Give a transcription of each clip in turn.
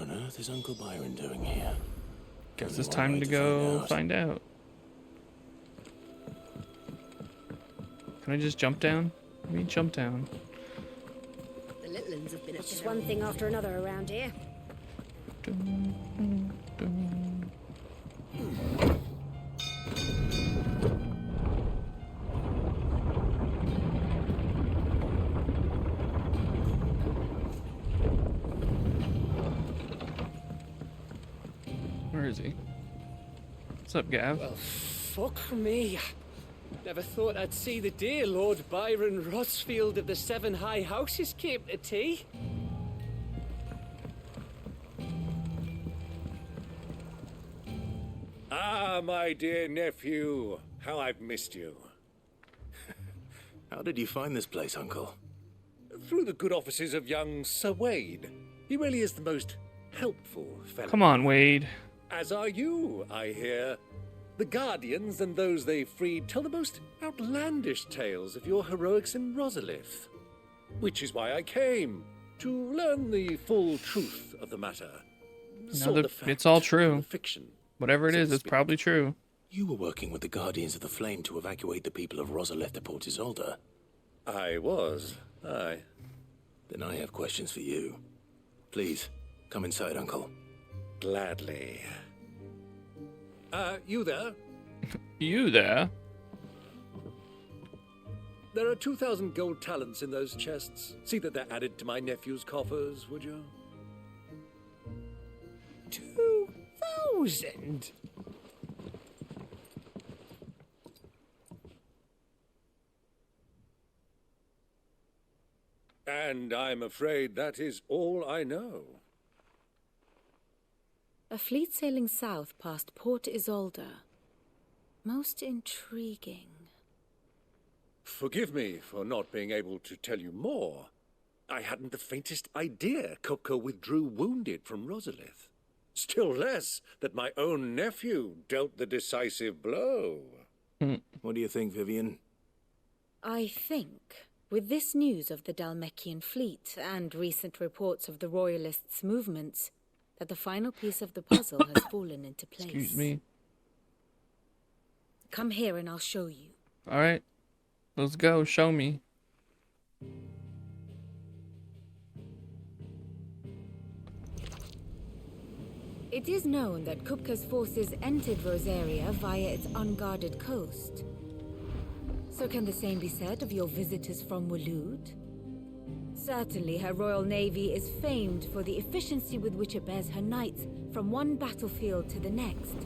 on earth is Uncle Byron doing here? Guess it's time to go find out. Can I just jump down? Let me jump down. The Litlands have been just one thing after another around here. Where is he? What's up, Gav? Well, fuck me. Never thought I'd see the dear Lord Byron Rosfield of the Seven High Houses came to tea. Ah, my dear nephew. How I've missed you. How did you find this place, Uncle? Through the good offices of young Sir Wade. He really is the most helpful fellow. Come on, Wade. As are you, I hear. The Guardians and those they freed tell the most outlandish tales of your heroics in Rosalith. Which is why I came, to learn the full truth of the matter. It's all true. Fiction. Whatever it is, it's probably true. You were working with the Guardians of the Flame to evacuate the people of Rosalith to Port Isolde. I was, aye. Then I have questions for you. Please, come inside, Uncle. Gladly. You there? You there? There are 2,000 gold talents in those chests. See that they're added to my nephew's coffers, would you? 2,000? And I'm afraid that is all I know. A fleet sailing south past Port Isolde. Most intriguing. Forgive me for not being able to tell you more. I hadn't the faintest idea Kupka withdrew wounded from Rosalith. Still less that my own nephew dealt the decisive blow. What do you think, Vivian? I think, with this news of the Dalmekian fleet and recent reports of the Royalists' movements, that the final piece of the puzzle has fallen into place. Excuse me. Come here and I'll show you. All right. Let's go. Show me. It is known that Kupka's forces entered Rosaria via its unguarded coast. So can the same be said of your visitors from Waloed? Certainly, her Royal Navy is famed for the efficiency with which it bears her knights from one battlefield to the next.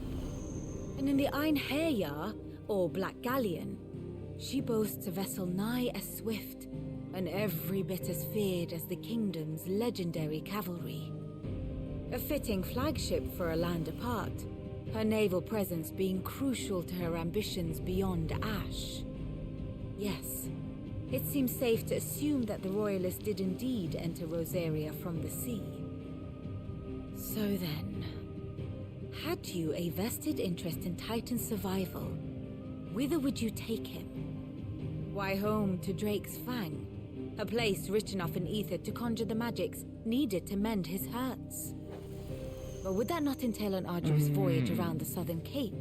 And in the Einherjar, or Black Galleon, she boasts a vessel nigh as swift and every bit as feared as the kingdom's legendary cavalry. A fitting flagship for a land apart, her naval presence being crucial to her ambitions beyond Ash. Yes. It seems safe to assume that the Royalists did indeed enter Rosaria from the sea. So then, had you a vested interest in Titan's survival, whither would you take him? Why, home to Drake's Fang, a place rich enough in ether to conjure the magics needed to mend his hurts. But would that not entail an arduous voyage around the southern cape?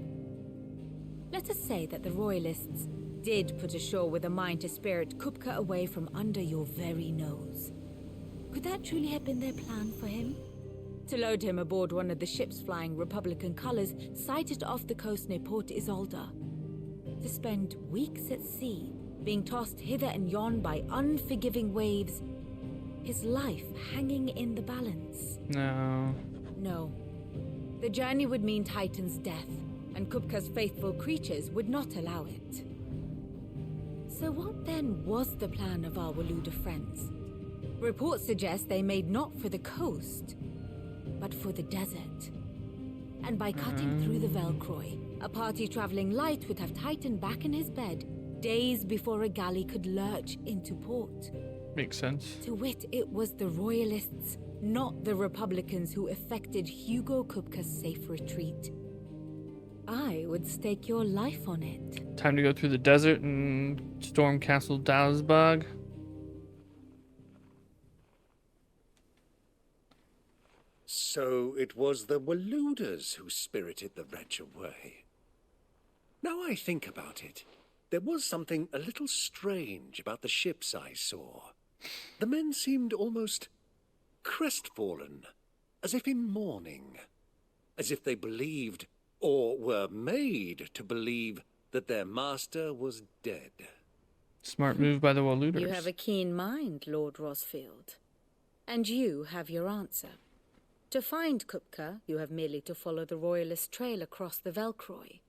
Let us say that the Royalists did put ashore with a mind to spirit Kupka away from under your very nose. Could that truly have been their plan for him? To load him aboard one of the ships flying Republican colors sighted off the coast near Port Isolde. To spend weeks at sea, being tossed hither and yon by unforgiving waves, his life hanging in the balance. No. No. The journey would mean Titan's death, and Kupka's faithful creatures would not allow it. So what then was the plan of our Waluda friends? Reports suggest they made not for the coast, but for the desert. And by cutting through the Velcroy, a party traveling light would have Titan back in his bed days before a galley could lurch into port. Makes sense. To wit, it was the Royalists, not the Republicans, who effected Hugo Kupka's safe retreat. I would stake your life on it. Time to go through the desert and storm Castle Dalsbog. So it was the Waluders who spirited the wretch away. Now I think about it, there was something a little strange about the ships I saw. The men seemed almost crestfallen, as if in mourning, as if they believed, or were made to believe, that their master was dead. Smart move by the Waluders. You have a keen mind, Lord Rosfield. And you have your answer. To find Kupka, you have merely to follow the Royalist trail across the Velcroy.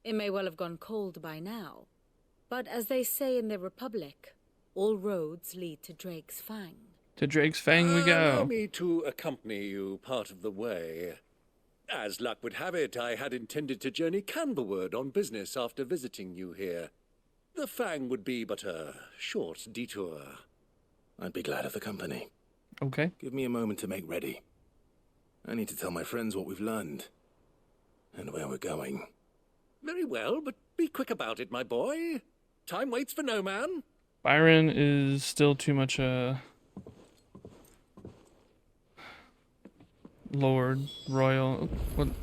It may well have gone cold by now, but as they say in the Republic, all roads lead to Drake's Fang. To Drake's Fang we go. Allow me to accompany you part of the way. As luck would have it, I had intended to journey Canberward on business after visiting you here. The Fang would be but a short detour. I'd be glad of the company. Okay. Give me a moment to make ready. I need to tell my friends what we've learned. And where we're going. Very well, but be quick about it, my boy. Time waits for no man. Byron is still too much a Lord, Royal.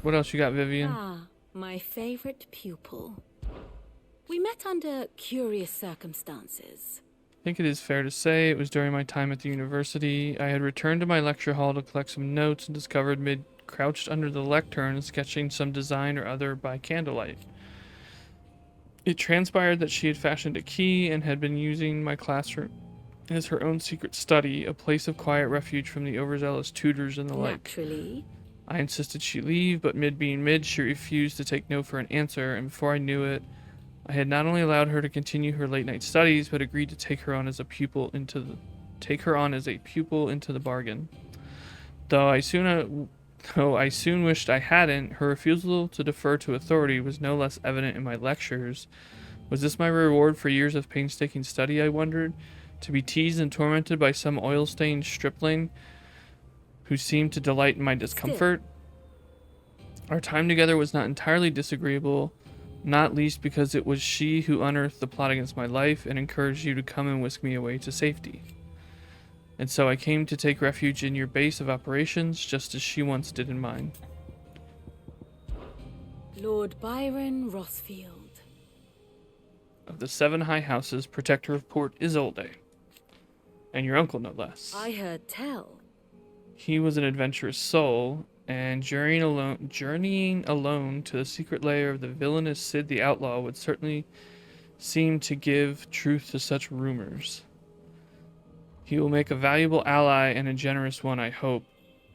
What else you got, Vivian? Ah, my favorite pupil. We met under curious circumstances. I think it is fair to say it was during my time at the university. I had returned to my lecture hall to collect some notes and discovered Mid crouched under the lectern sketching some design or other by candlelight. It transpired that she had fashioned a key and had been using my classroom as her own secret study, a place of quiet refuge from the overzealous tutors and the like. Naturally. I insisted she leave, but Mid being Mid, she refused to take no for an answer, and before I knew it, I had not only allowed her to continue her late-night studies, but agreed to take her on as a pupil into the bargain. Though I soon wished I hadn't, her refusal to defer to authority was no less evident in my lectures. Was this my reward for years of painstaking study, I wondered? To be teased and tormented by some oil-stained stripling who seemed to delight in my discomfort? Our time together was not entirely disagreeable, not least because it was she who unearthed the plot against my life and encouraged you to come and whisk me away to safety. And so I came to take refuge in your base of operations, just as she once did in mine. Lord Byron Rosfield. Of the 7 high houses, protector of Port Isolde. And your uncle, no less. I heard tell. He was an adventurous soul, and journeying alone to the secret lair of the villainous Cid the Outlaw would certainly seem to give truth to such rumors. He will make a valuable ally and a generous one, I hope,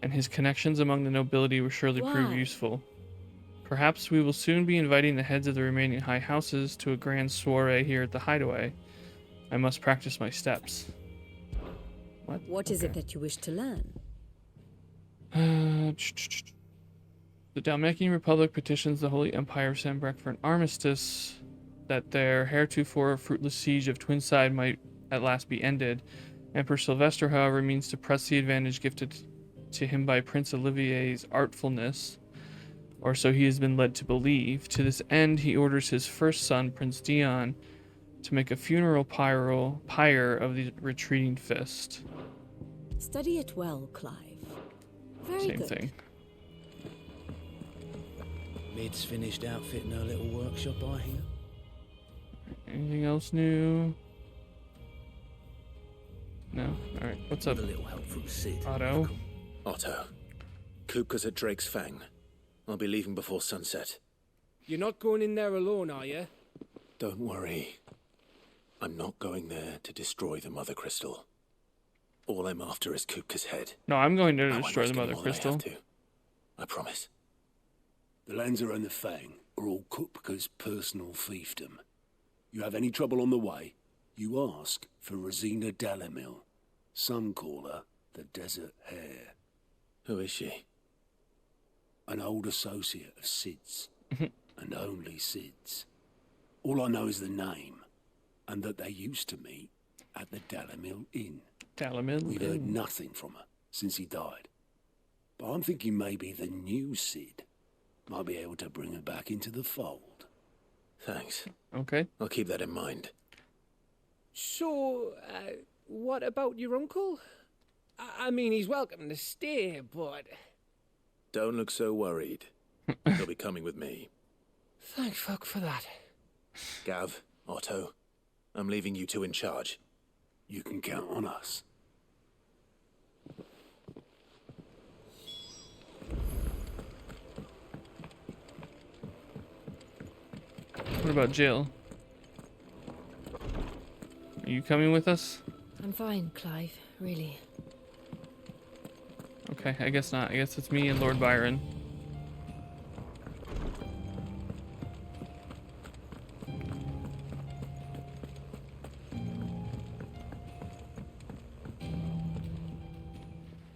and his connections among the nobility will surely prove useful. Perhaps we will soon be inviting the heads of the remaining high houses to a grand soiree here at the Hideaway. I must practice my steps. What is it that you wish to learn? The Dalmatian Republic petitions the Holy Empire of Sanbreque for an armistice, that their heretofore fruitless siege of Twinside might at last be ended. Emperor Sylvester, however, means to press the advantage gifted to him by Prince Olivier's artfulness, or so he has been led to believe. To this end, he orders his first son, Prince Dion, to make a funeral pyre of the retreating fist. Study it well, Clive. Very Same good. thing. Mid's finished outfitting her little workshop, I hear. Anything else new? No? Alright, what's up, A little help from Cid. Otto? Otto. Kupka's at Drake's Fang. I'll be leaving before sunset. You're not going in there alone, are you? Don't worry. I'm not going there to destroy the Mother Crystal. All I'm after is Kupka's head. No, I'm going to I won't destroy risk the Mother any more than I Crystal. have to. I promise. The Lancer and the Fang are all Kupka's personal fiefdom. You have any trouble on the way, you ask for Rosina Dalamil. Some call her the Desert Hare. Who is she? An old associate of Cid's, and only Cid's. All I know is the name, and that they used to meet at the Dalamil Inn. Dalamil? We've heard nothing from her since he died. But I'm thinking maybe the new Cid might be able to bring her back into the fold. Thanks. Okay. I'll keep that in mind. So, what about your uncle? I mean, he's welcome to stay, but... Don't look so worried. He'll be coming with me. Thank fuck for that. Gav, Otto, I'm leaving you two in charge. You can count on us. What about Jill? Are you coming with us? I'm fine, Clive, really. Okay, I guess not. I guess it's me and Lord Byron.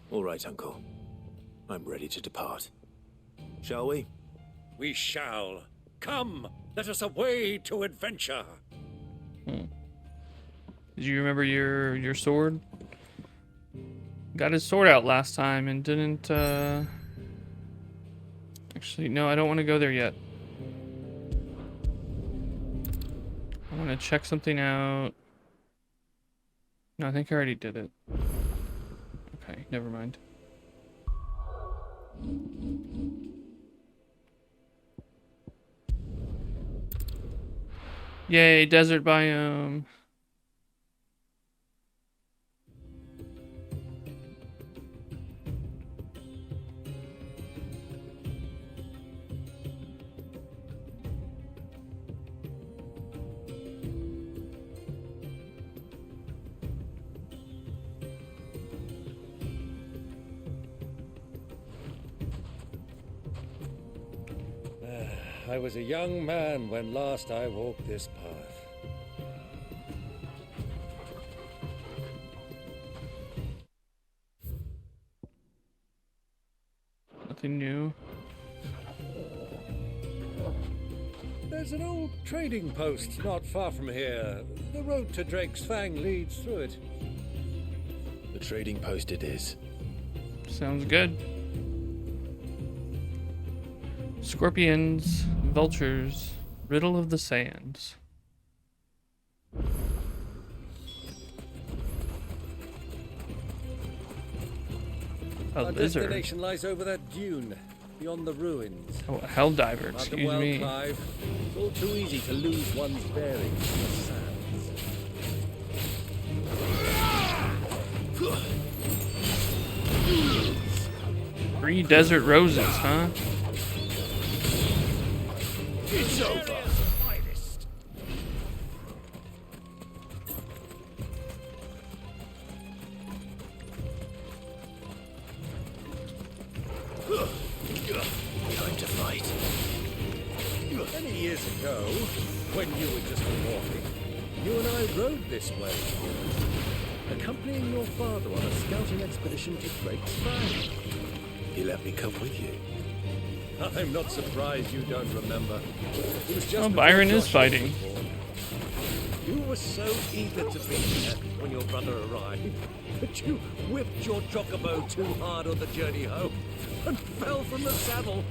All right, Uncle. I'm ready to depart. Shall we? We shall. Come, let us away to adventure. Did you remember your sword? Got his sword out last time and didn't, Actually, no, I don't want to go there yet. I want to check something out. No, I think I already did it. Okay, never mind. Yay, desert biome. I was a young man when last I walked this path. Nothing new. There's an old trading post not far from here. The road to Drake's Fang leads through it. The trading post it is. Sounds good. Scorpions, vultures, riddle of the sands. A Our lizard. destination lies over that dune, beyond the ruins. Oh, a hell diver, Mark them excuse well, me. Clive. It's all too easy to lose one's bearings in the sands. 3 desert roses, huh? It's over. Time to fight. Many years ago, when you were just walking, you and I rode this way, accompanying your father on a scouting expedition to Drake's Fang. He let me come with you. I'm not surprised you don't remember. It was just Oh, before Byron is Joshua was fighting. born. You were so eager to be there when your brother arrived that you whipped your chocobo too hard on the journey home and fell from the saddle.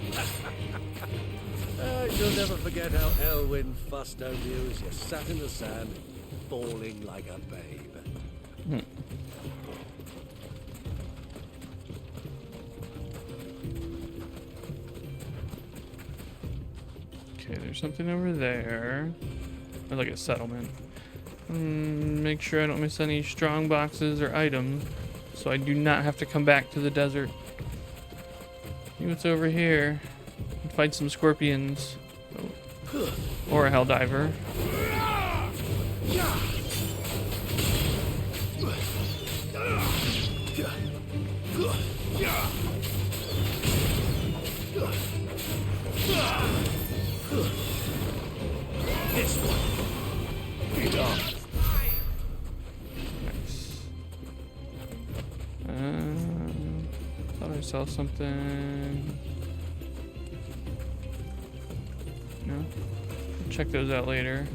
You'll never forget how Elwyn fussed over you as you sat in the sand, bawling like a babe. Okay, there's something over there. Or like a settlement. Make sure I don't miss any strong boxes or items, so I do not have to come back to the desert. See what's over here. Fight some scorpions. Oh. Or a hell diver. This one. Get up. Nice. Thought I saw something. No? Check those out later.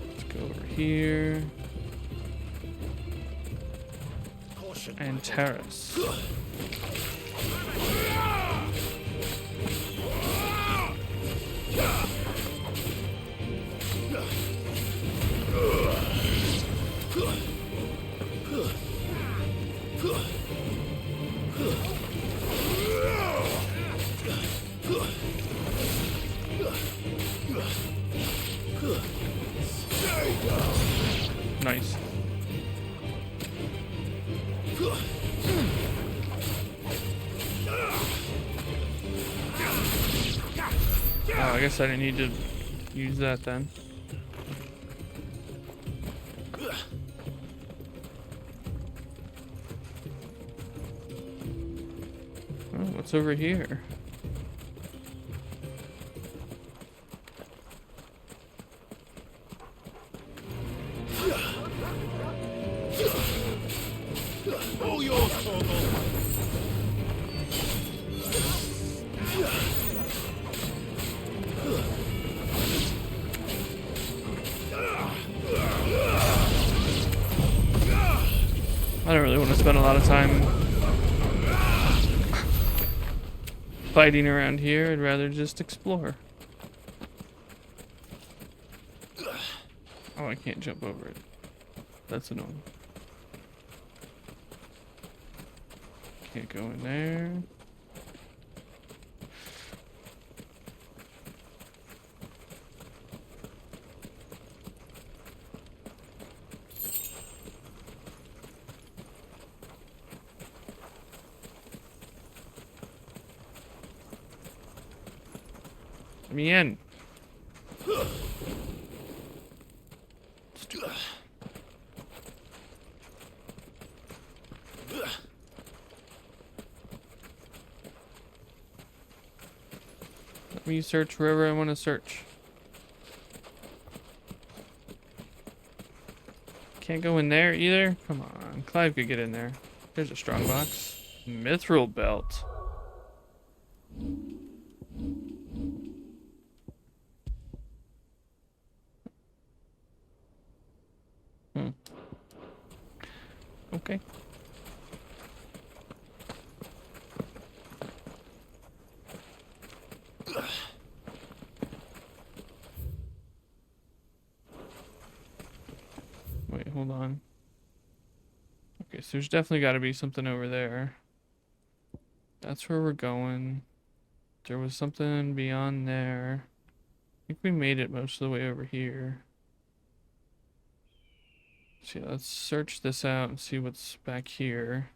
Let's go over here. And terrace. Nice. Oh, I guess I didn't need to use that then. Oh, what's over here? All yours, Torgal. I don't really want to spend a lot of time fighting around here. I'd rather just explore. Oh, I can't jump over it. That's annoying. Can't go in there. Let me in. Let me search wherever I want to search. Can't go in there either? Come on. Clive could get in there. There's a strong box. Mithril belt. Okay. Wait, hold on. Okay, so there's definitely got to be something over there. That's where we're going. There was something beyond there. I think we made it most of the way over here. So yeah, let's search this out and see what's back here.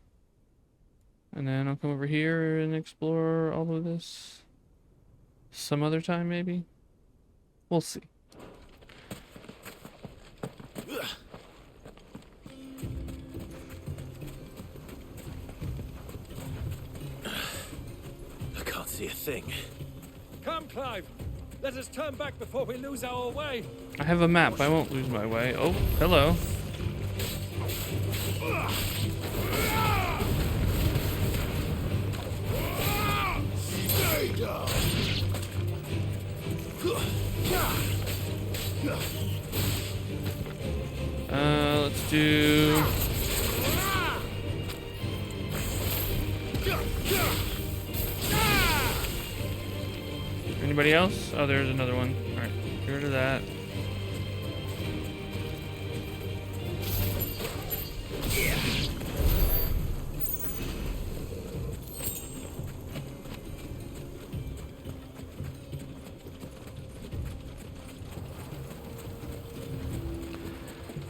And then I'll come over here and explore all of this some other time, maybe? We'll see. I can't see a thing. Come, Clive. Let us turn back before we lose our way. I have a map. I won't lose my way. Oh, hello. Stay down. Let's do... Anybody else? Oh, there's another one. Alright, get rid of that.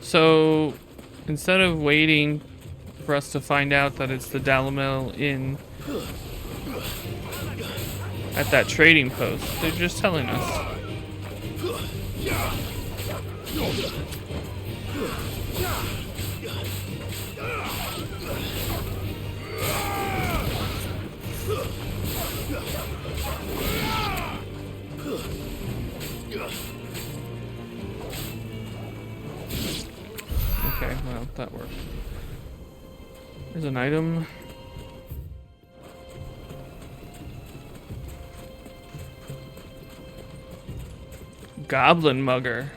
So, instead of waiting for us to find out that it's the Dalamel Inn at that trading post, they're just telling us. Okay, well, that worked. There's an item. Goblin mugger.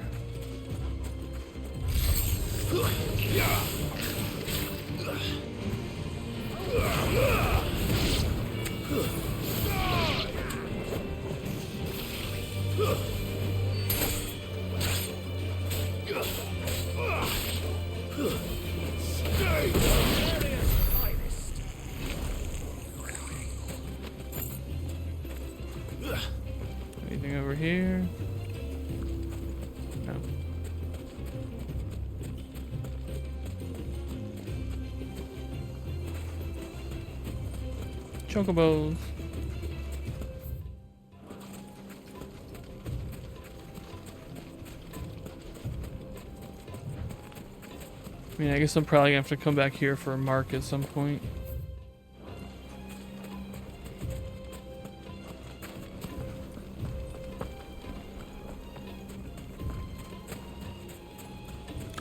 Anything over here? No. chocobos. I mean, I guess I'm probably gonna have to come back here for a mark at some point.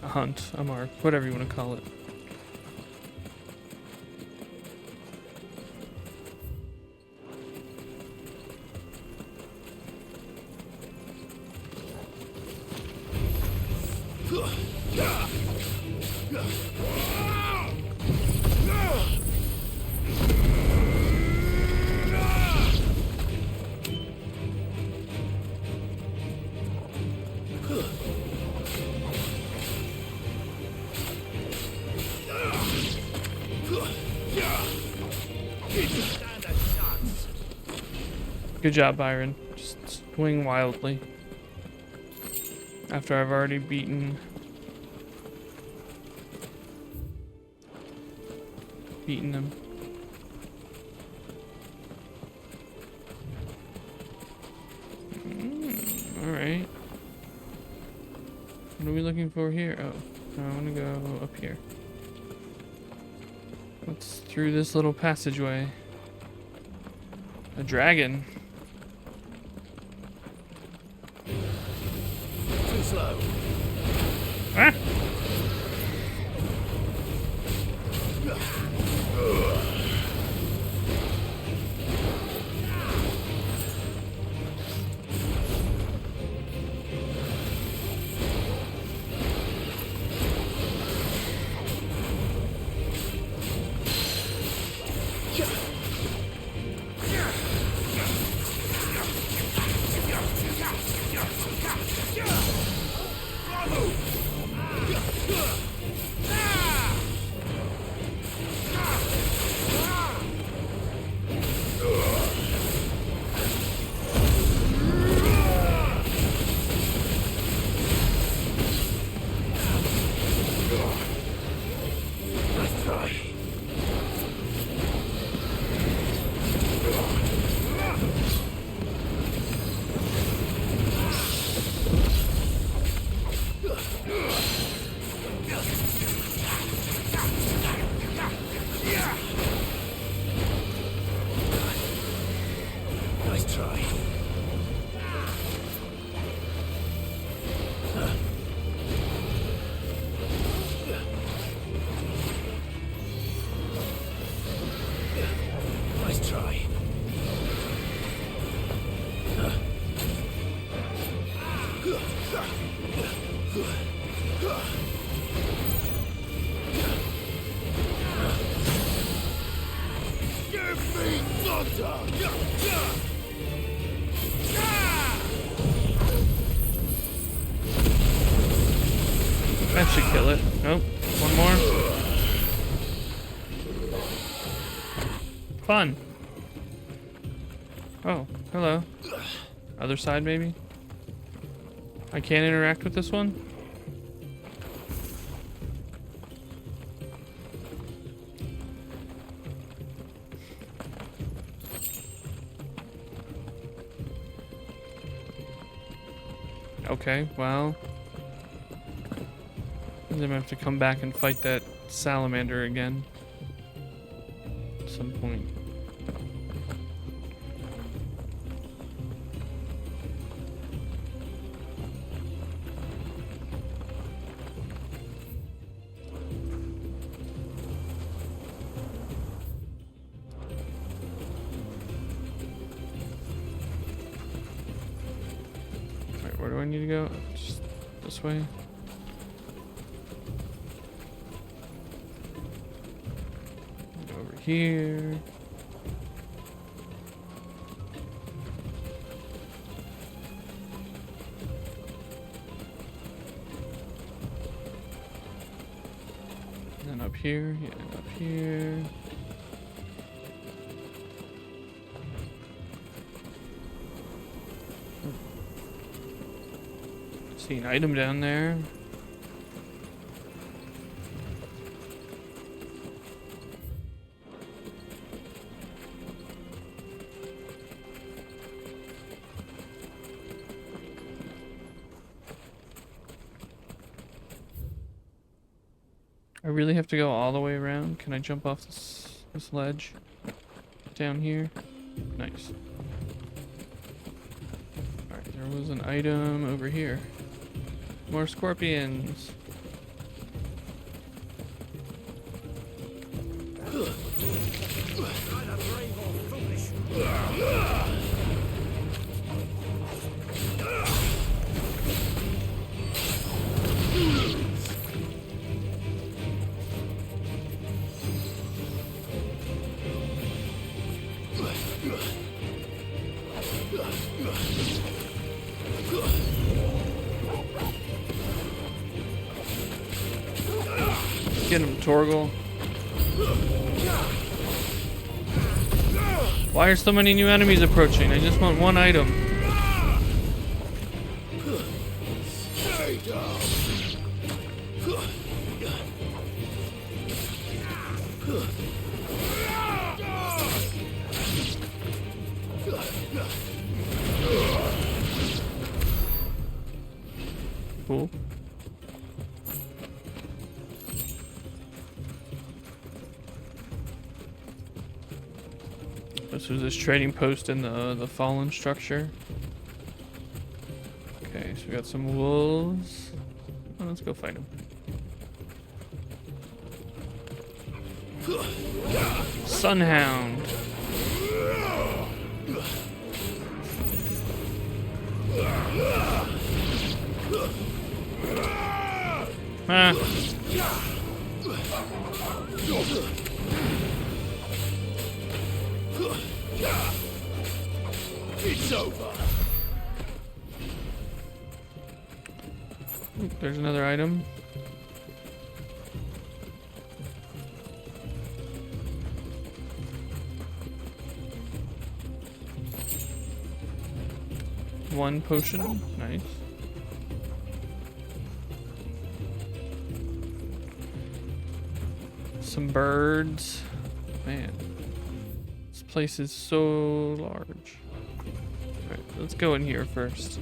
A hunt, a mark, whatever you want to call it. Good job, Byron. Just swing wildly. After I've already beaten them. Alright. What are we looking for here? Oh, I want to go up here. What's through this little passageway? A dragon. Too slow. Ah! Nice try. Nice try. Give me thunder! That should kill it. Nope. One more. Fun. Oh, hello. Other side, maybe? I can't interact with this one? Okay, well... I'm gonna have to come back and fight that salamander again. At some point. Alright, where do I need to go? Just this way? Here. And then up here, yeah, up here. See an item down there. I really have to go all the way around? Can I jump off this ledge down here? Nice. Alright, there was an item over here. More scorpions. Get him, Torgal. Why are so many new enemies approaching? I just want one item. Cool. This was this trading post in the fallen structure. Okay, so we got some wolves. Oh, let's go fight them. Sunhound. Ah. It's over. There's another item. One potion, nice. Some birds. Man, this place is so large. Alright, let's go in here first.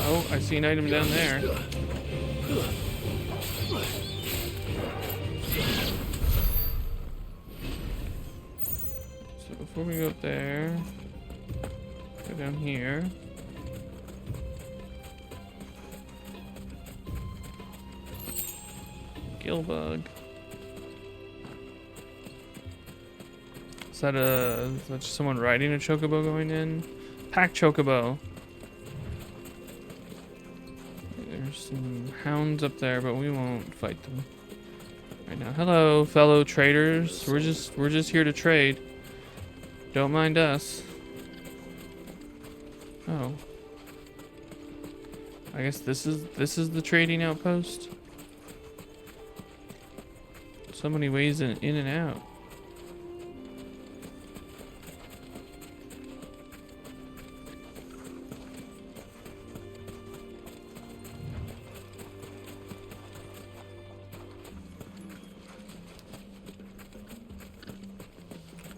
Oh, I see an item down there. So before we go up there, go down here. Gillbug. Is that just someone riding a chocobo going in? Pack chocobo. There's some hounds up there, but we won't fight them right now. Hello, fellow traders. We're just here to trade. Don't mind us. Oh. I guess this is the trading outpost. So many ways in and out.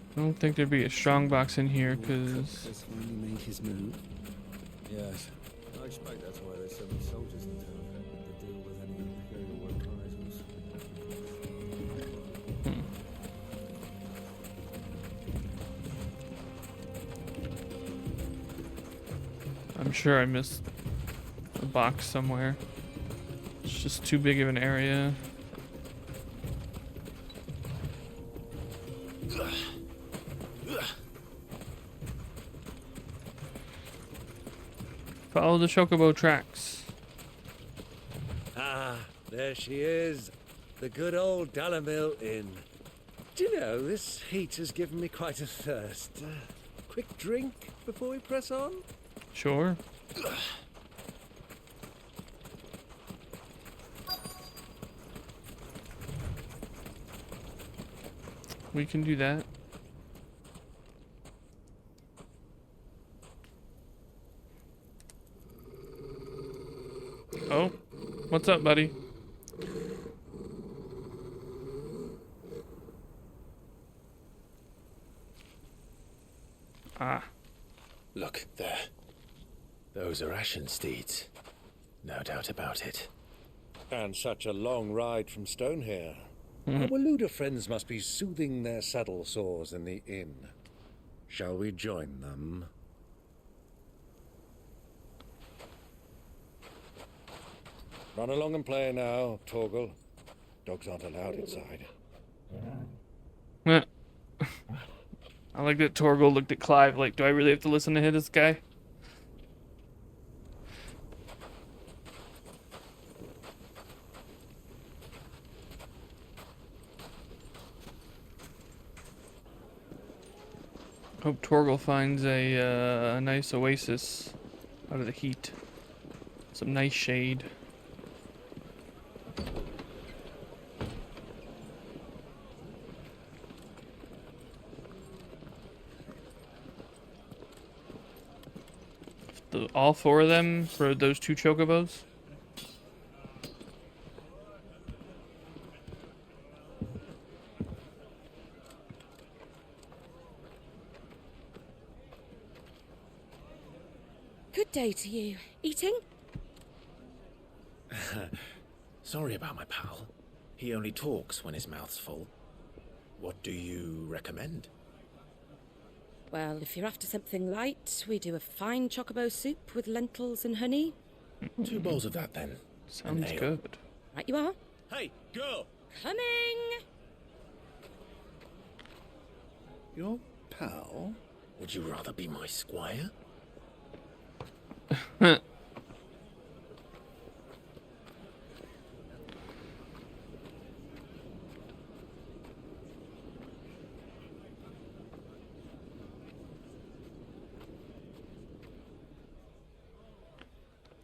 I don't think there'd be a strong box in here, because Has finally made his move. Yes. I expect that's why there's so many soldiers in town to deal with any imperial reprisals. I'm sure I missed a box somewhere. It's just too big of an area. Follow the chocobo tracks. Ah, there she is. The good old Dalamil Inn. Do you know, this heat has given me quite a thirst. Quick drink before we press on? Sure. We can do that. Oh, what's up, buddy? Ah. Look, there. Those are Ashen steeds. No doubt about it. And such a long ride from Stone here. Our Waluda friends must be soothing their saddle sores in the inn. Shall we join them? Run along and play now, Torgal. Dogs aren't allowed inside. I like that Torgal looked at Clive like, do I really have to listen to this guy? Hope Torgal finds a nice oasis out of the heat. Some nice shade. All four of them rode those 2 chocobos? Good day to you. Eating? Sorry about my pal. He only talks when his mouth's full. What do you recommend? Well, if you're after something light, we do a fine chocobo soup with lentils and honey. 2 bowls of that, then. Sounds ale. good. Right you are. Hey, girl! Coming! Your pal? Would you rather be my squire? I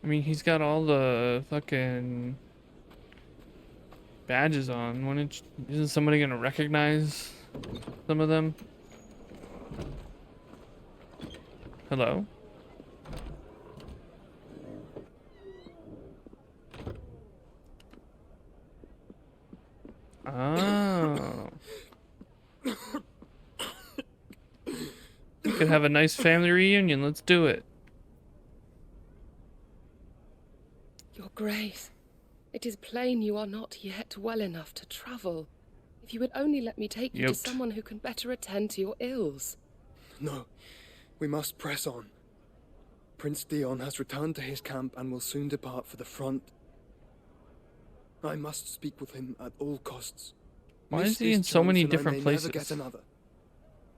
mean, he's got all the fucking badges on. Isn't somebody gonna recognize some of them? Hello? Oh. We could have a nice family reunion. Let's do it. Your Grace, it is plain you are not yet well enough to travel. If you would only let me take you to someone who can better attend to your ills. No, we must press on. Prince Dion has returned to his camp and will soon depart for the front. I must speak with him at all costs. Why is he in so many different places?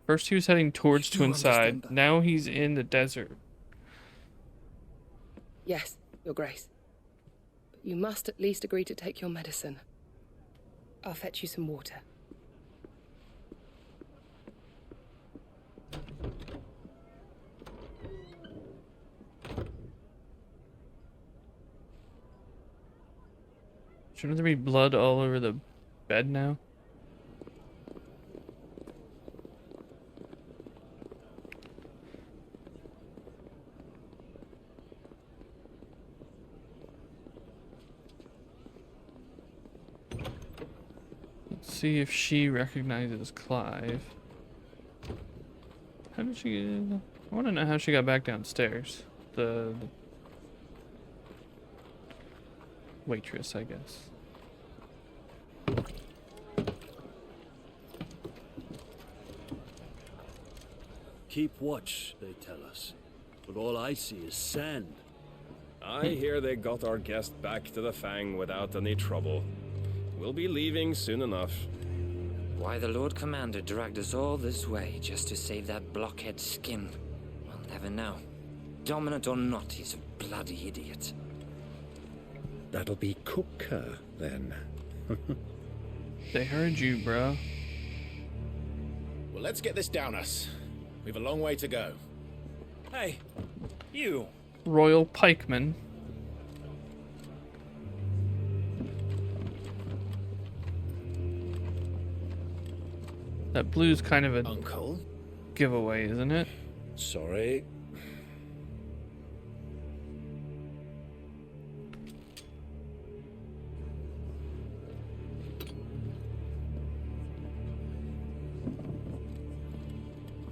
First he was heading towards Twinside, now he's in the desert. Yes, Your Grace. But you must at least agree to take your medicine. I'll fetch you some water. Shouldn't there be blood all over the bed now? Let's see if she recognizes Clive. How did she get... I want to know how she got back downstairs. The waitress, I guess. Keep watch, they tell us. But all I see is sand. I hear they got our guest back to the Fang without any trouble. We'll be leaving soon enough. Why the Lord Commander dragged us all this way just to save that blockhead skin, we'll never know. Dominant or not, he's a bloody idiot. That'll be Cooker, then. They heard you, bro. Well, let's get this down us. We've a long way to go. Hey, you. Royal Pikeman. That blue's kind of a Uncle? giveaway, isn't it? Sorry.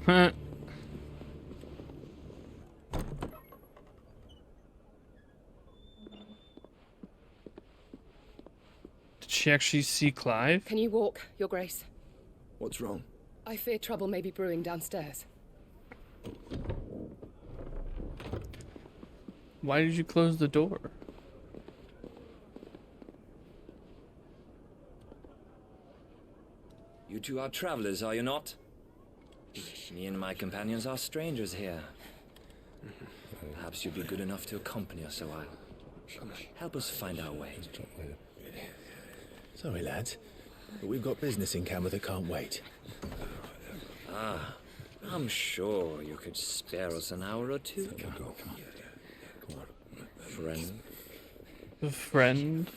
Huh. Did she actually see Clive? Can you walk, Your Grace? What's wrong? I fear trouble may be brewing downstairs. Why did you close the door? You two are travelers, are you not? Me and my companions are strangers here. Perhaps you'd be good enough to accompany us a while. Help us find our way. Sorry, lads, but we've got business in camera that can't wait. Ah, I'm sure you could spare us an hour or two. Friend. A friend?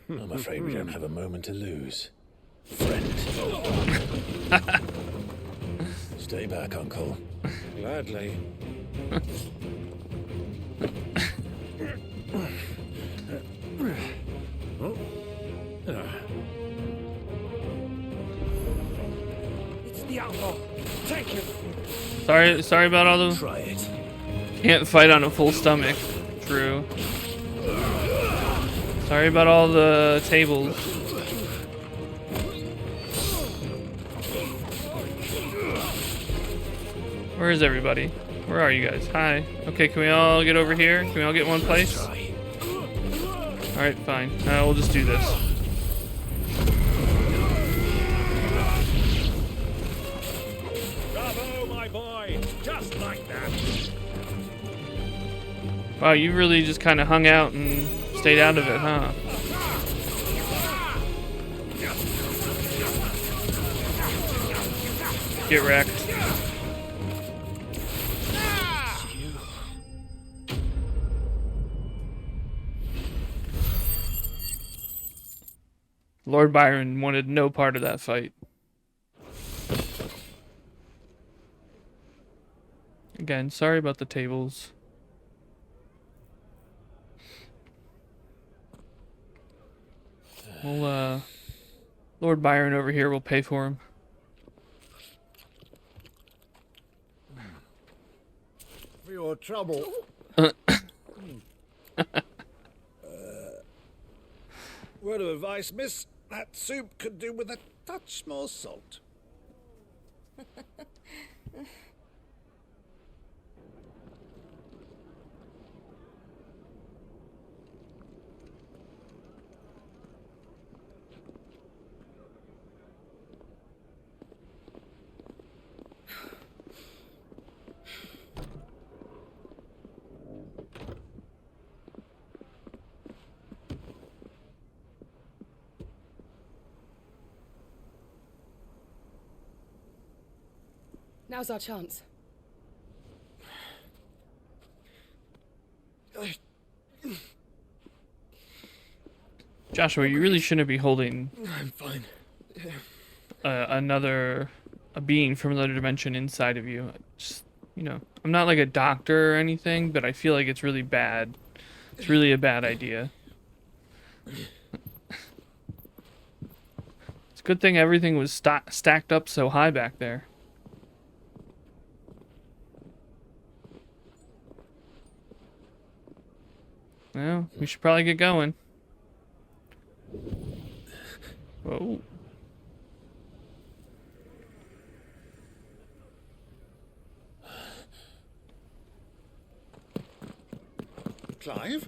I'm afraid we don't have a moment to lose. Friend. Stay back, Uncle. Gladly. It's the outlaw. Take him. Sorry about all the... Try it. Can't fight on a full stomach. True. Sorry about all the tables. Where is everybody? Where are you guys? Hi. Okay, can we all get over here? Can we all get one place? Alright, fine. We'll just do this. Bravo, my boy! Just like that! Wow, you really just kind of hung out and stayed out of it, huh? Get wrecked. Lord Byron wanted no part of that fight. Again, sorry about the tables. Well, Lord Byron over here will pay for him. For your trouble. Word of advice, miss. That soup could do with a touch more salt. Now's our chance. Joshua, you really shouldn't be holding I'm fine. a being from another dimension inside of you. Just, you know, I'm not like a doctor or anything, but I feel like it's really bad. It's really a bad idea. It's a good thing everything was stacked up so high back there. Well, we should probably get going. Whoa. Clive?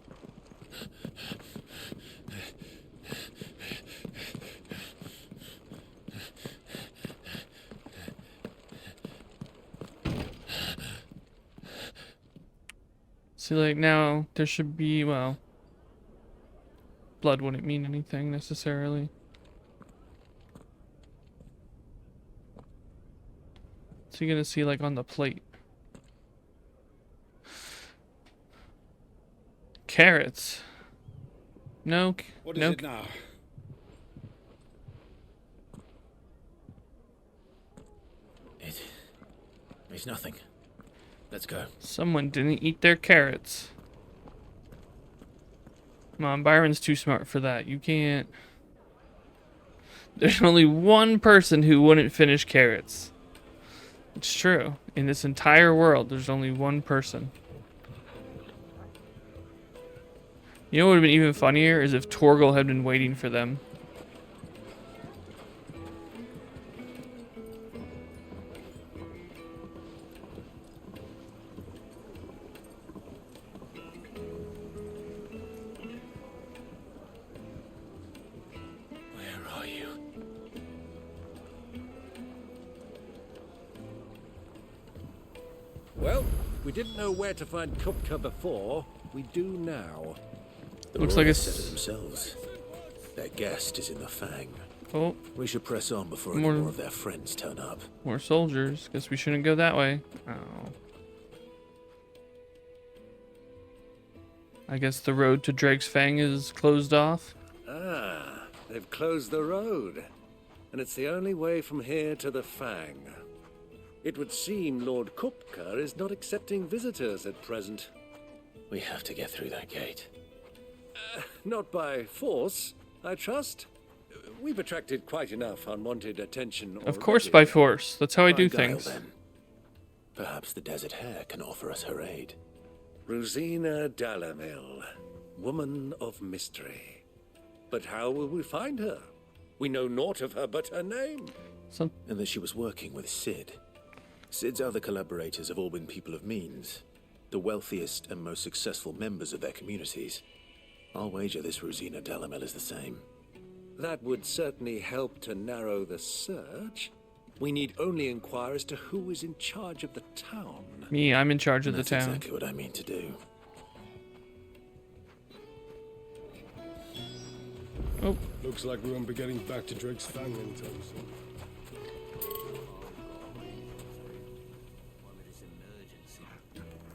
See, like, now there should be, well, blood wouldn't mean anything necessarily. So you're gonna see, like, on the plate. Carrots. No, What is no. it now? He's nothing. Let's go. Someone didn't eat their carrots. Come on, Byron's too smart for that. You can't. There's only one person who wouldn't finish carrots. It's true. In this entire world, there's only one person. You know what would have been even funnier is if Torgal had been waiting for them. Where are you? Well, we didn't know where to find Kupka before. We do now. The Looks like Royals it's- said it themselves. Their guest is in the Fang. Oh, We should press on before any More- more of their friends turn up. more soldiers. Guess we shouldn't go that way. Oh. I guess the road to Drake's Fang is closed off. Ah, they've closed the road. And it's the only way from here to the Fang. It would seem Lord Kupka is not accepting visitors at present. We have to get through that gate. Not by force, I trust. We've attracted quite enough unwanted attention Of course, already. by force. That's how I do By guile, things. then. Perhaps the Desert Hare can offer us her aid. Rosina Dalamil, woman of mystery. But how will we find her? We know naught of her but her name. Some And that she was working with Sid. Sid's other collaborators have all been people of means, the wealthiest and most successful members of their communities. I'll wager this Rosina Dalamel is the same. That would certainly help to narrow the search. We need only inquire as to who is in charge of the town. me, I'm in charge of the That's town. exactly what I mean to do. Oh, Looks like we won't be getting back to Drake's Fang anytime soon.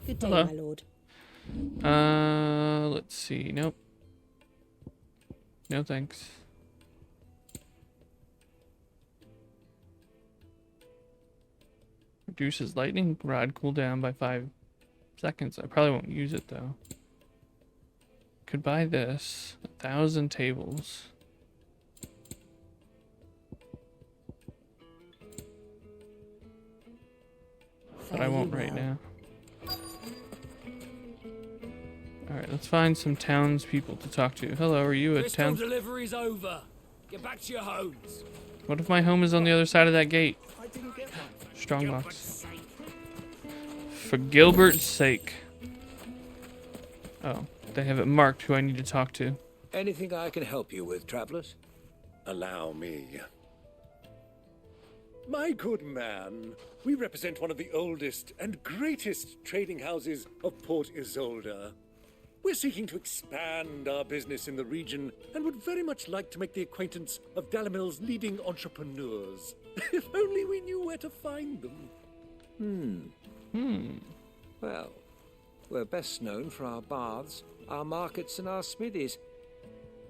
Good day, Hello. my lord. let's see. Nope. No thanks. Reduces lightning rod cooldown by 5 seconds. I probably won't use it though. Could buy this. 1,000 tables. But I won't right now. Alright, let's find some townspeople to talk to. Hello, are you a Crystal town? delivery's over. Get back to your homes. What if my home is on the other side of that gate? I didn't get one. Strongbox. For Gilbert's sake. Oh, they have it marked who I need to talk to. Anything I can help you with, travelers? Allow me. My good man, we represent one of the oldest and greatest trading houses of Port Isolde. We're seeking to expand our business in the region and would very much like to make the acquaintance of Dalamil's leading entrepreneurs. If only we knew where to find them. Well, we're best known for our baths, our markets, and our smithies.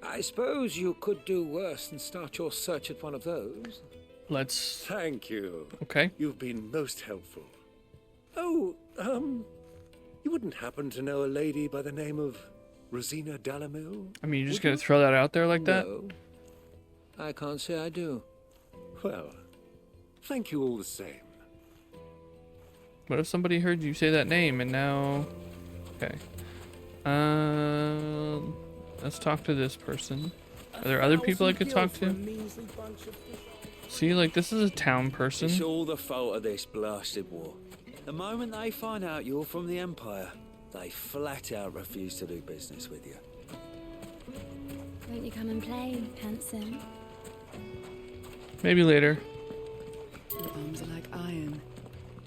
I suppose you could do worse than start your search at one of those. Let's... Thank you. Okay. You've been most helpful. Oh, you wouldn't happen to know a lady by the name of Rosina Dalamil? I mean, you're just gonna throw that out there like that? No, I can't say I do. Well, thank you all the same. What if somebody heard you say that name and now... Okay. Let's talk to this person. Are there other people I could talk to? See, like, this is a town person. It's all the fault of this blasted war. The moment they find out you're from the Empire, they flat out refuse to do business with you. Won't you come and play, handsome? Maybe later. Your arms are like iron.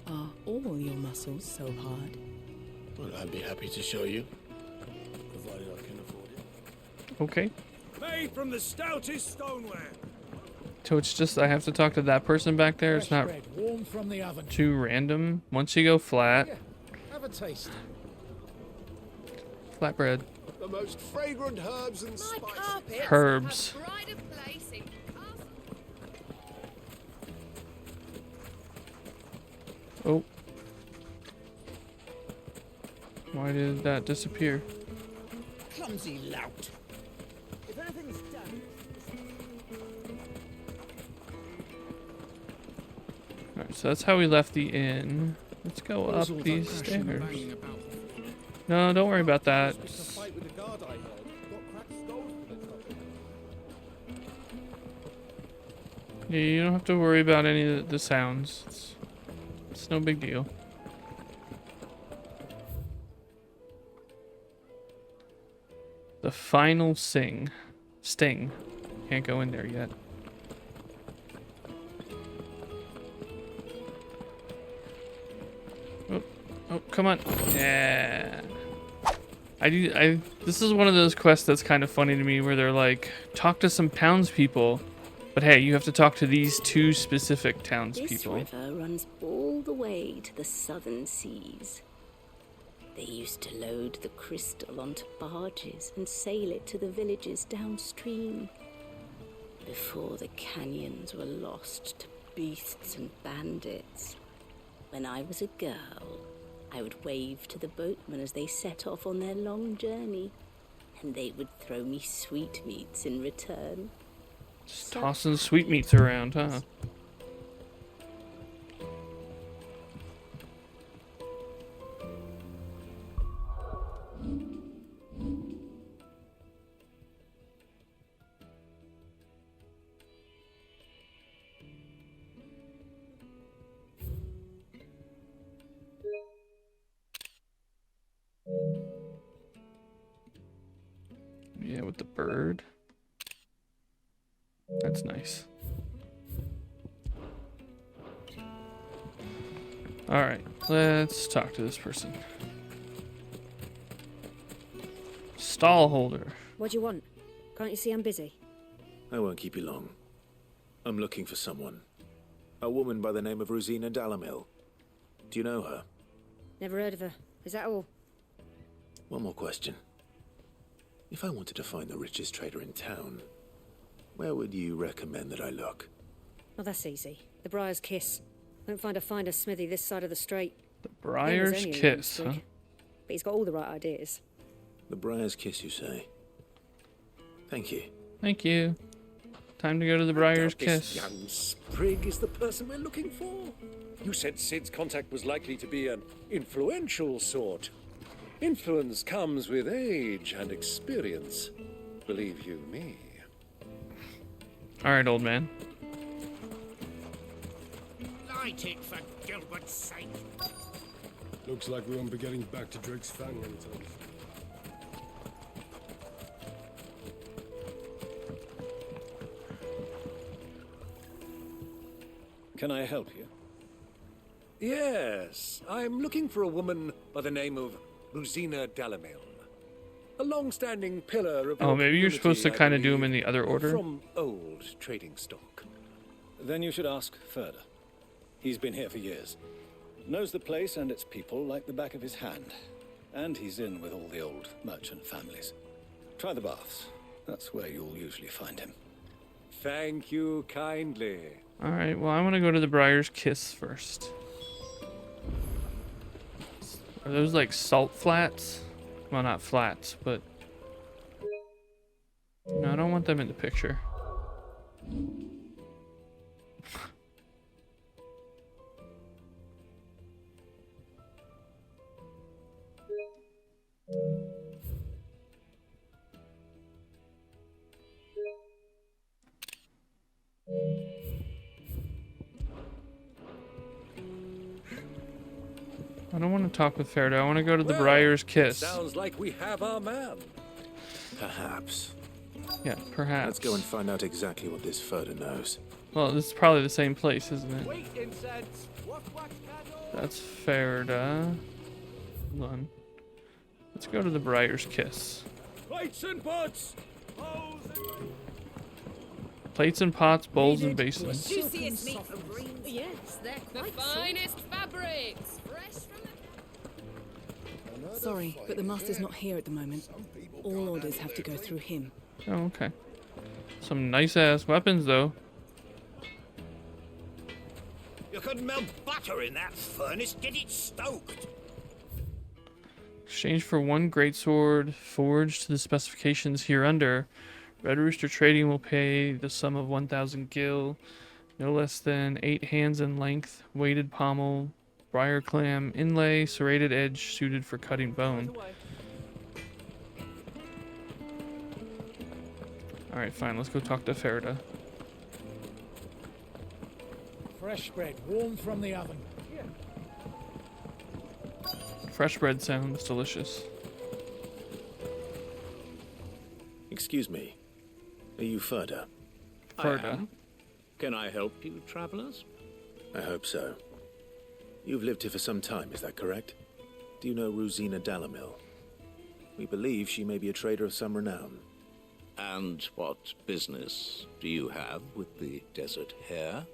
Are all your muscles so hard? Well, I'd be happy to show you, provided I can afford it. Okay. Made from the stoutest stoneware. So it's just I have to talk to that person back there. It's not warm from the oven. too random. Once you go flat, Have a taste. flatbread, The most fragrant herbs and spices. herbs. Oh, Why did that disappear? Clumsy lout. If anything's done. Alright, so that's how we left the inn. Let's go up these stairs. No, don't worry about that. Yeah, you don't have to worry about any of the sounds. It's no big deal. The final sting. Can't go in there yet. Oh, come on. Yeah. This is one of those quests that's kind of funny to me where they're like, talk to some townspeople. But hey, you have to talk to these two specific townspeople. This river runs all the way to the southern seas. They used to load the crystal onto barges and sail it to the villages downstream. Before the canyons were lost to beasts and bandits. When I was a girl, I would wave to the boatmen as they set off on their long journey, and they would throw me sweetmeats in return. Just tossing sweetmeats around, huh? Yeah, with the bird. That's nice. Alright, let's talk to this person. Stall holder. What do you want? Can't you see I'm busy? I won't keep you long. I'm looking for someone. A woman by the name of Rosina Dalamil. Do you know her? Never heard of her. Is that all? One more question. If I wanted to find the richest trader in town, where would you recommend that I look? Oh, that's easy. The Briar's Kiss. Won't find a finer smithy this side of the strait. The Briar's Kiss, huh? But he's got all the right ideas. The Briar's Kiss, you say? Thank you. Thank you. Time to go to the Briar's Kiss. This young sprig is the person we're looking for. You said Sid's contact was likely to be an influential sort. Influence comes with age and experience. Believe you me. Alright, old man. Light it for Gilbert's sake. Looks like we won't be getting back to Drake's Fang anytime soon. Can I help you? Yes, I'm looking for a woman by the name of Rosina Dalamil. A long-standing pillar of... Oh, maybe you're supposed to kind of do them in the other order? From old trading stock. Then you should ask Ferda. He's been here for years. Knows the place and its people like the back of his hand. And he's in with all the old merchant families. Try the baths. That's where you'll usually find him. Thank you kindly. Alright, well, I want to go to the Briar's Kiss first. Are those like salt flats? Well, not flats, but... No, I don't want them in the picture. I don't want to talk with Ferda. I want to go to the Briar's Kiss. Sounds like we have our man. Perhaps. Yeah, perhaps. Let's go and find out exactly what this Ferda knows. Well, this is probably the same place, isn't it? Wait, incense. That's Ferda. Hold on. Let's go to the Briar's Kiss. Plates and pots! Plates and pots, bowls and basins. Juiciest meat from greens. Yes, they're quite the finest fabrics. Fresh from the... Sorry, but the master's not here at the moment. All orders have to go through him. Oh, okay. Some nice-ass weapons, though. You couldn't melt butter in that furnace. Get it stoked. Exchange for one greatsword forged to the specifications hereunder. Red Rooster Trading will pay the sum of 1,000 gil, no less than 8 hands in length, weighted pommel, briar clam, inlay, serrated edge, suited for cutting bone. Alright, fine, let's go talk to Ferda. Fresh bread, warm from the oven. Fresh bread sounds delicious. Excuse me. Are you Ferda? Ferda. Can I help you, travelers? I hope so. You've lived here for some time, is that correct? Do you know Rosina Dalamil? We believe she may be a trader of some renown. And what business do you have with the Desert Hare?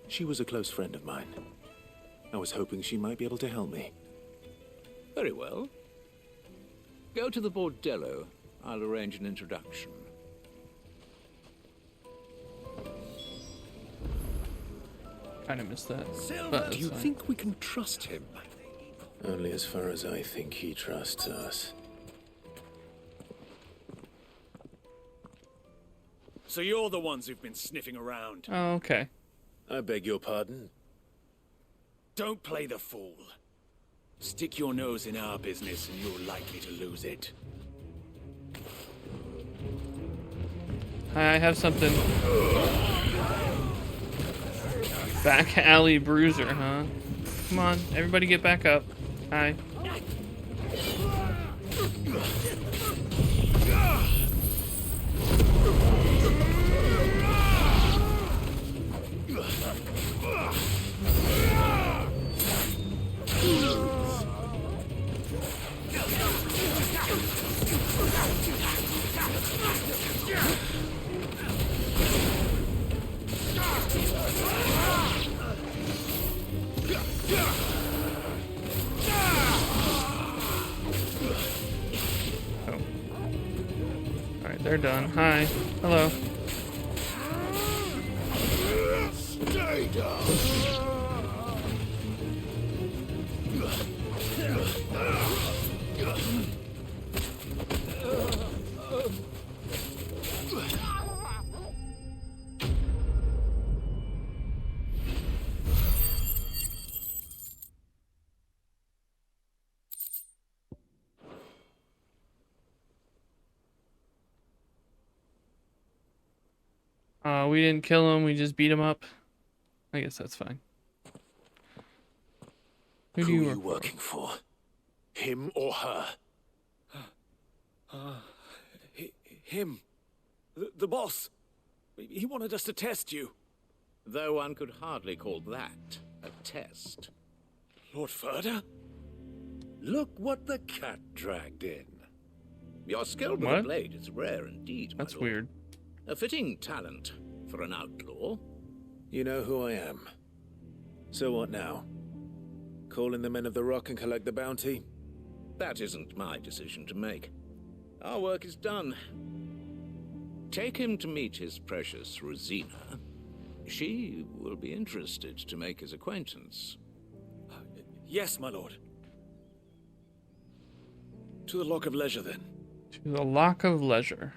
She was a close friend of mine. I was hoping she might be able to help me. Very well. Go to the bordello. I'll arrange an introduction. Kind of missed that. Silver, do you think we can trust him? Only as far as I think he trusts us. So you're the ones who've been sniffing around. Oh, okay. I beg your pardon? Don't play the fool. Stick your nose in our business and you're likely to lose it. Hi, I have something. Back alley bruiser, huh? Come on, everybody get back up. Hi. They're done. Hi. Hello. Stay down. We didn't kill him, we just beat him up. I guess that's fine. Who are you working for? Him or her? Him. The boss. He wanted us to test you. Though one could hardly call that a test. Lord Ferda? Look what the cat dragged in. Your skill with a blade is rare indeed, my That's lord. weird. A fitting talent for an outlaw. You know who I am. So what now? Call in the men of the Rock and collect the bounty? That isn't my decision to make. Our work is done. Take him to meet his precious Rosina. She will be interested to make his acquaintance. Yes, my lord. To the Lock of Leisure, then. To the Lock of Leisure.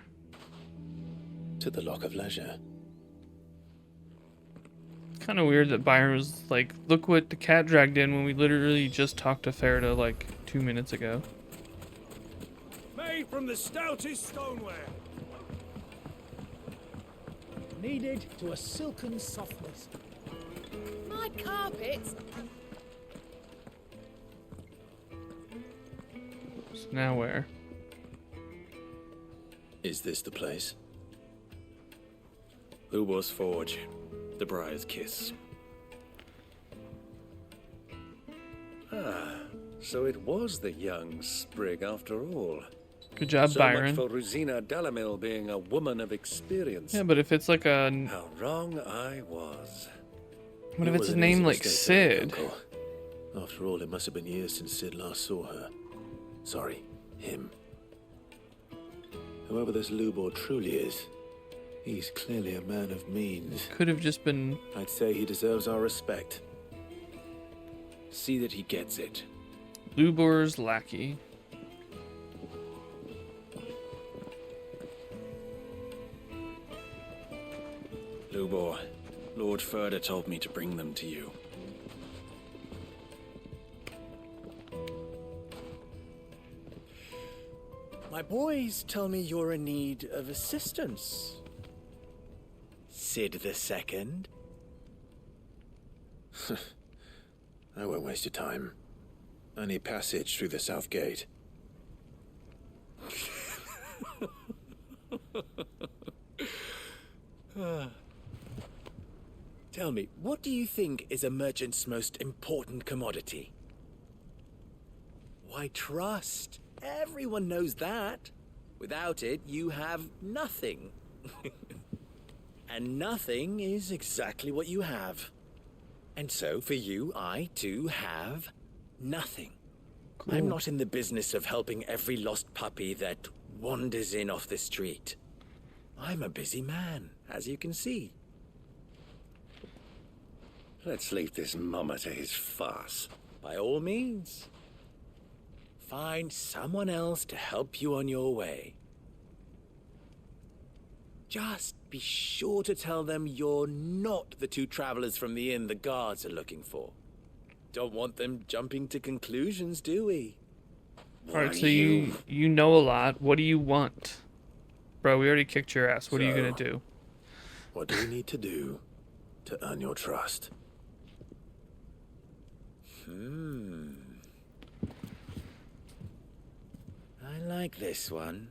To the Lock of Leisure. Kind of weird that Byron was like, look what the cat dragged in when we literally just talked to Ferda like 2 minutes ago. Made from the stoutest stoneware. Kneaded to a silken softness. My carpets. So now where? Is this the place? Who was Forge? The Briar's Kiss. Ah, so it was the young sprig after all. Good job, so Byron. Much for Rosina Dalamil being a woman of experience. Yeah, but if it's like a... How wrong I was. What if it's a name like Sid? After all, it must have been years since Sid last saw her. Sorry, him. Whoever this Lubor truly is, he's clearly a man of means. Could have just been... I'd say he deserves our respect. See that he gets it. Lubor's lackey. Ubor. Lord Furder told me to bring them to you. My boys tell me you're in need of assistance. Sid the Second? I won't waste your time. I need passage through the south gate. Tell me, what do you think is a merchant's most important commodity? Why, trust. Everyone knows that. Without it, you have nothing. And nothing is exactly what you have. And so, for you, I, too, have nothing. Cool. I'm not in the business of helping every lost puppy that wanders in off the street. I'm a busy man, as you can see. Let's leave this mummer to his farce. By all means. Find someone else to help you on your way. Just be sure to tell them you're not the two travelers from the inn the guards are looking for. Don't want them jumping to conclusions, do we? Alright, so you know a lot. What do you want? Bro, we already kicked your ass. What are you gonna do? What do we need to do to earn your trust? I like this one.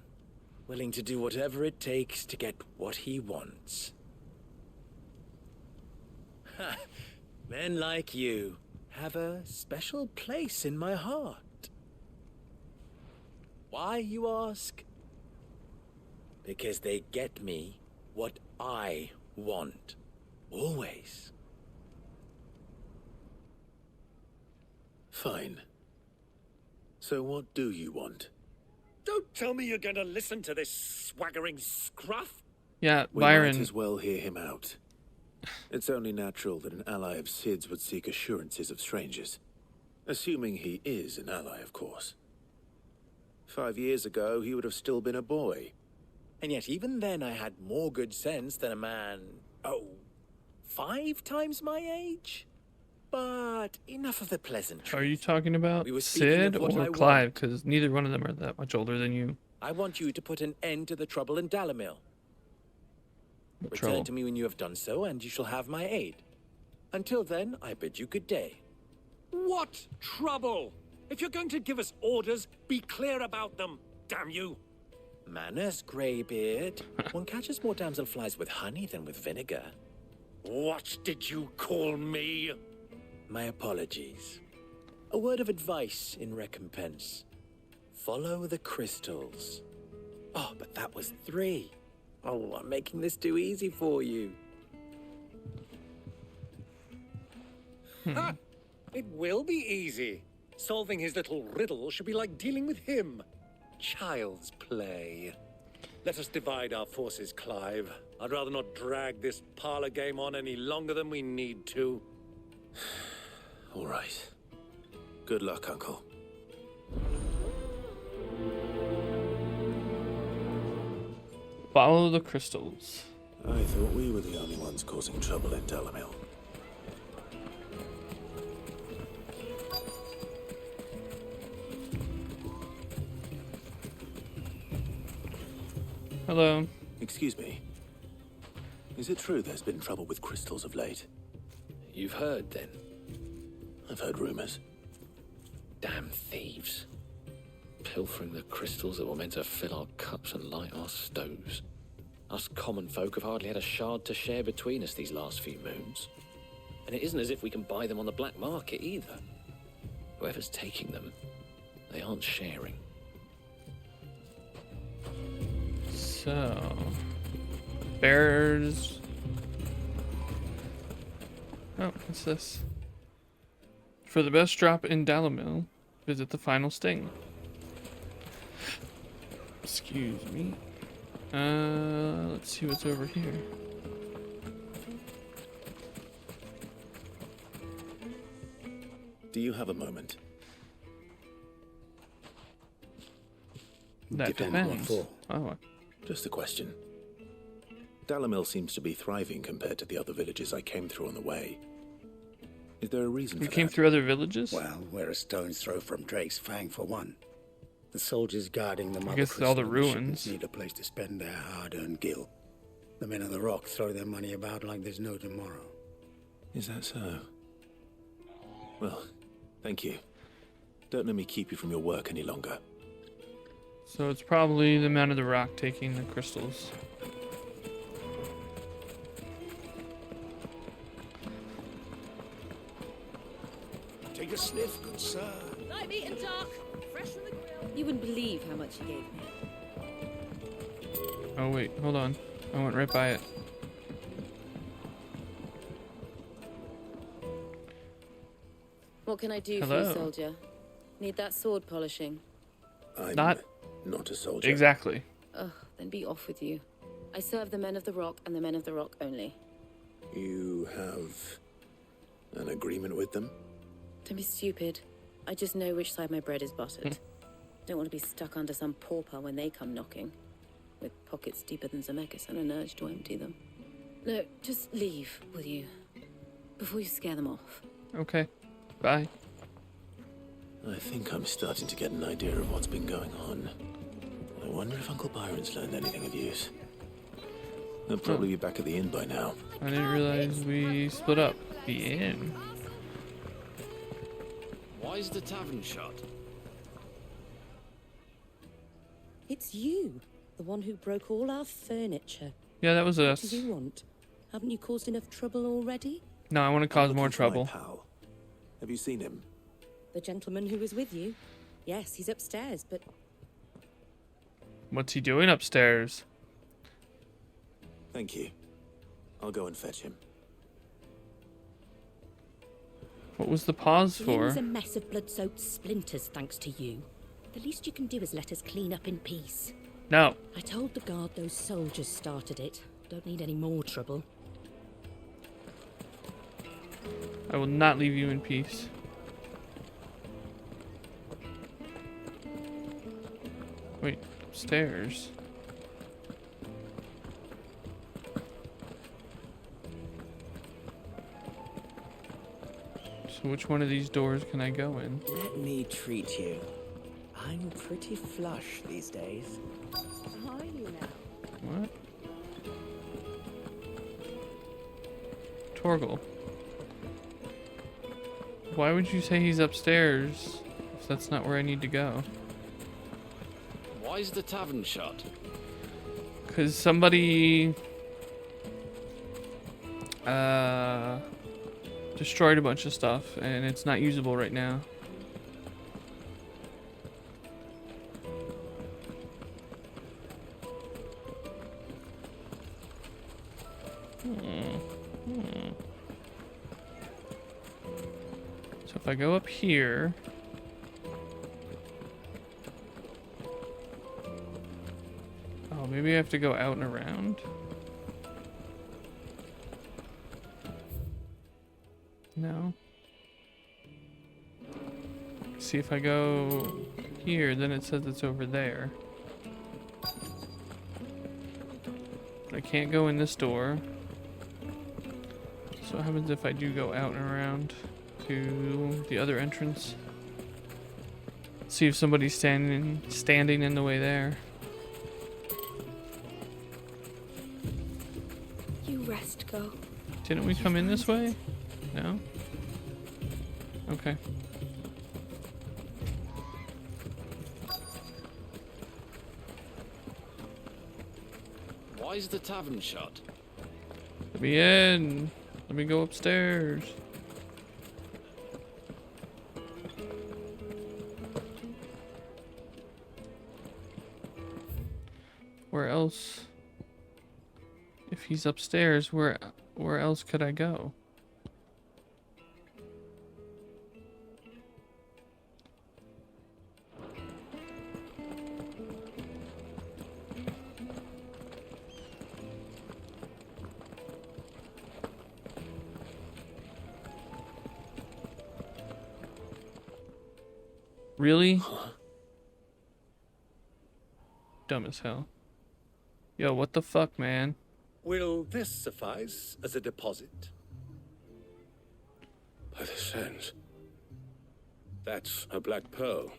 Willing to do whatever it takes to get what he wants. Ha! Men like you have a special place in my heart. Why, you ask? Because they get me what I want. Always. Fine. So what do you want? Don't tell me you're going to listen to this swaggering scruff. Yeah, We Byron. might as well hear him out. It's only natural that an ally of Sid's would seek assurances of strangers. Assuming he is an ally, of course. 5 years ago, he would have still been a boy. And yet even then I had more good sense than a man, 5 times my age? But enough of the pleasantries. Are you talking about We were speaking Sid of what or I Clive? Because neither one of them are that much older than you. I want you to put an end to the trouble in Dalamil. Return trouble? to me when you have done so, and you shall have my aid. Until then, I bid you good day. What trouble? If you're going to give us orders, be clear about them, damn you. Manners, Greybeard. One catches more damselflies with honey than with vinegar. What did you call me? My apologies. A word of advice in recompense. Follow the crystals. Oh, but that was 3. Oh, I'm making this too easy for you. Ha! It will be easy. Solving his little riddle should be like dealing with him. Child's play. Let us divide our forces, Clive. I'd rather not drag this parlor game on any longer than we need to. All right. Good luck, Uncle. Follow the crystals. I thought we were the only ones causing trouble in Dalamil. Hello. Excuse me. Is it true there's been trouble with crystals of late? You've heard, then? I've heard rumors. Damn thieves. Pilfering the crystals that were meant to fill our cups and light our stoves. Us common folk have hardly had a shard to share between us these last few moons. And it isn't as if we can buy them on the black market either. Whoever's taking them, they aren't sharing. So, bears. Oh, what's this? For the best drop in Dalamil, visit the final sting. Excuse me. Let's see what's over here. Do you have a moment? That Depends what depends. for. Oh, Just a question. Dalamil seems to be thriving compared to the other villages I came through on the way. Is there a reason for You that? came through other villages? Well, we're a stone's throw from Drake's Fang, for one. The soldiers guarding the I mother guess all the crystal and ruins. shipments need a place to spend their hard-earned gil. The men of the rock throw their money about like there's no tomorrow. Is that so? Well, thank you. Don't let me keep you from your work any longer. So it's probably the Man of the Rock taking the crystals. Take a sniff, good sir. Light meat and dark, fresh from the grill. You wouldn't believe how much he gave me. Oh wait, hold on. I went right by it. What can I do for Hello. you, soldier? Need that sword polishing? I'm Not a soldier. exactly. Ugh, then be off with you. I serve the men of the rock and the men of the rock only. You have an agreement with them? Don't be stupid. I just know which side my bread is buttered. Don't want to be stuck under some pauper when they come knocking. With pockets deeper than Zemeckis and an urge to empty them. No, just leave, will you? Before you scare them off. Okay. Bye. I think I'm starting to get an idea of what's been going on. I wonder if Uncle Byron's learned anything of use. They'll probably be back at the inn by now. I didn't realize we split up. The inn. Why is the tavern shut? It's you, the one who broke all our furniture. Yeah, that was What us. do you want? Haven't you caused enough trouble already? No, I want to cause more trouble. Pal. Have you seen him? The gentleman who was with you? Yes, he's upstairs, but What's he doing upstairs? Thank you. I'll go and fetch him. What was the pause the for? inn's a mess of blood-soaked splinters thanks to you. The least you can do is let us clean up in peace. No. I told the guard those soldiers started it. Don't need any more trouble. I will not leave you in peace. Wait, upstairs. So which one of these doors can I go in? Let me treat you. I'm pretty flush these days. Are you now? What? Torgal. Why would you say he's upstairs if that's not where I need to go? Why is the tavern shut? Because somebody destroyed a bunch of stuff and it's not usable right now. So if I go up here, oh, maybe I have to go out and around. No. See, if I go here, then it says it's over there. But I can't go in this door. So what happens if I do go out and around to the other entrance? See if somebody's standing in the way there. You rest, go. Didn't we come in this way? No? Okay. Why is the tavern shut? Let me in. Let me go upstairs. Where else? If he's upstairs, where else could I go? Really? Dumb as hell. Yo, what the fuck, man? Will this suffice as a deposit? By the sands. That's a black pearl.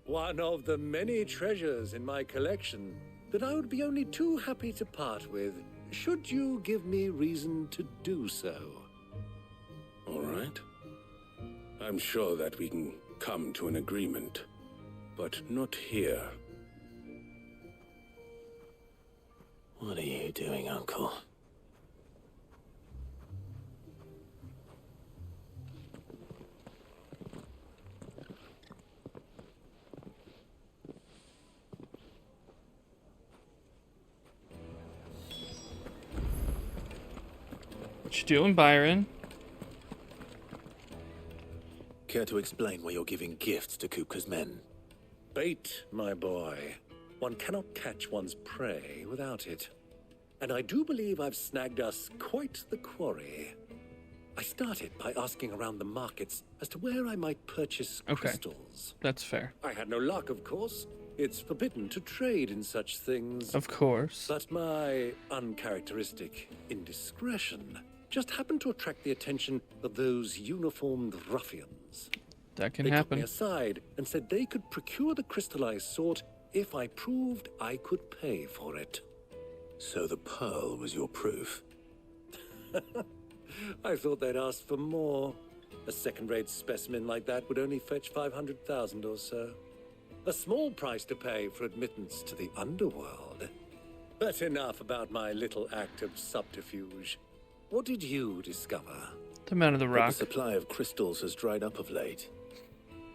One of the many treasures in my collection that I would be only too happy to part with, should you give me reason to do so. All right. I'm sure that we can come to an agreement, but not here. What are you doing, Uncle? What you doing, Byron? Care to explain why you're giving gifts to Kupka's men? Bait, my boy. One cannot catch one's prey without it. And I do believe I've snagged us quite the quarry. I started by asking around the markets as to where I might purchase crystals. That's fair. I had no luck, of course. It's forbidden to trade in such things. Of course. But my uncharacteristic indiscretion just happened to attract the attention of those uniformed ruffians. That can They took happen. me aside and said they could procure the crystallized sort if I proved I could pay for it. So the pearl was your proof? I thought they'd asked for more. A second-rate specimen like that would only fetch 500,000 or so. A small price to pay for admittance to the underworld. But enough about my little act of subterfuge. What did you discover? The Man of the Rock. The supply of crystals has dried up of late,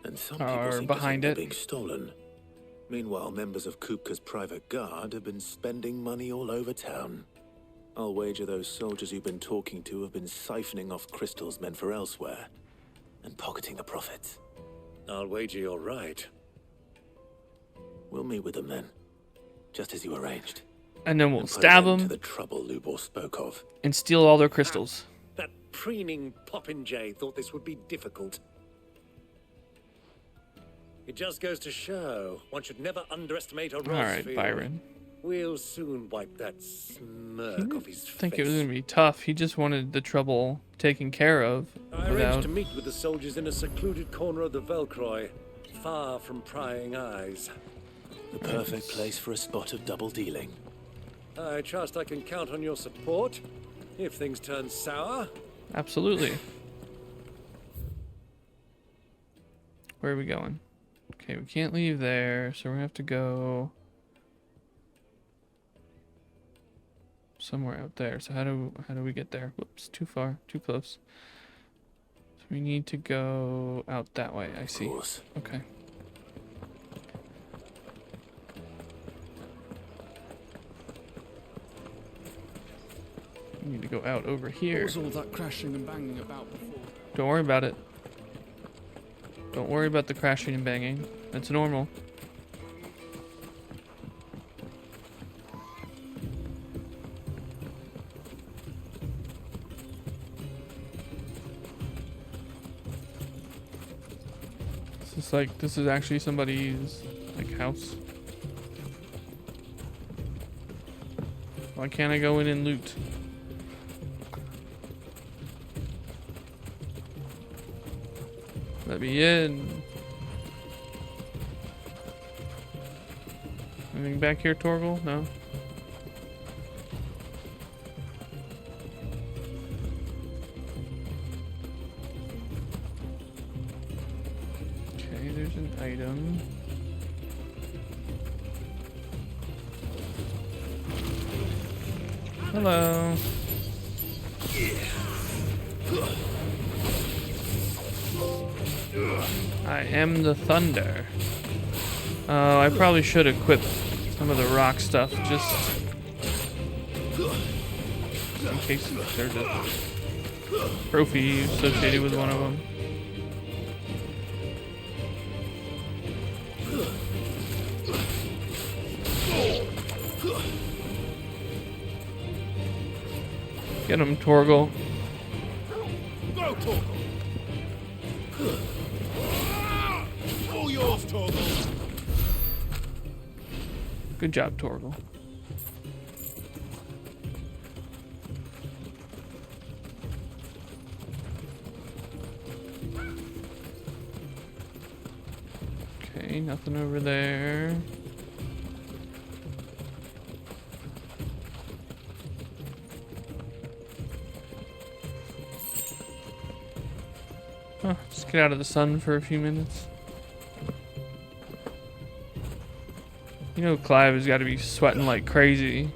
and some people Are seem behind to it. think they're being stolen. Meanwhile, members of Kupka's private guard have been spending money all over town. I'll wager those soldiers you've been talking to have been siphoning off crystals meant for elsewhere, and pocketing the profits. I'll wager you're right. We'll meet with them then, just as you arranged. And then we'll And put an stab end to them the trouble Lubor spoke of. and steal all their crystals. That preening popinjay thought this would be difficult. It just goes to show one should never underestimate a Rossfield. All right, Byron. We'll soon wipe that smirk off his I think face. it was going to be tough. He just wanted the trouble taken care of. I arranged to meet with the soldiers in a secluded corner of the Velcroy, far from prying eyes. The perfect place for a spot of double dealing. I trust I can count on your support if things turn sour. Absolutely. Where are we going? Okay, we can't leave there, so we're gonna have to go somewhere out there. So how do we get there? Whoops, too far, too close. So we need to go out that way. I see. Okay. We need to go out over here. What was all that crashing and banging about before? Don't worry about it. Don't worry about the crashing and banging. That's normal. This is actually somebody's house. Why can't I go in and loot? Let me in. Anything back here, Torgal? No? Okay, there's an item. Hello. I am the thunder. Oh, I probably should equip some of the rock stuff just in case there's a trophy associated with one of them. Get him, Torgal. Go, Torgal! All yours, Torgal! Good job, Torgal. Okay, nothing over there. Huh, just get out of the sun for a few minutes. You know Clive has got to be sweating like crazy.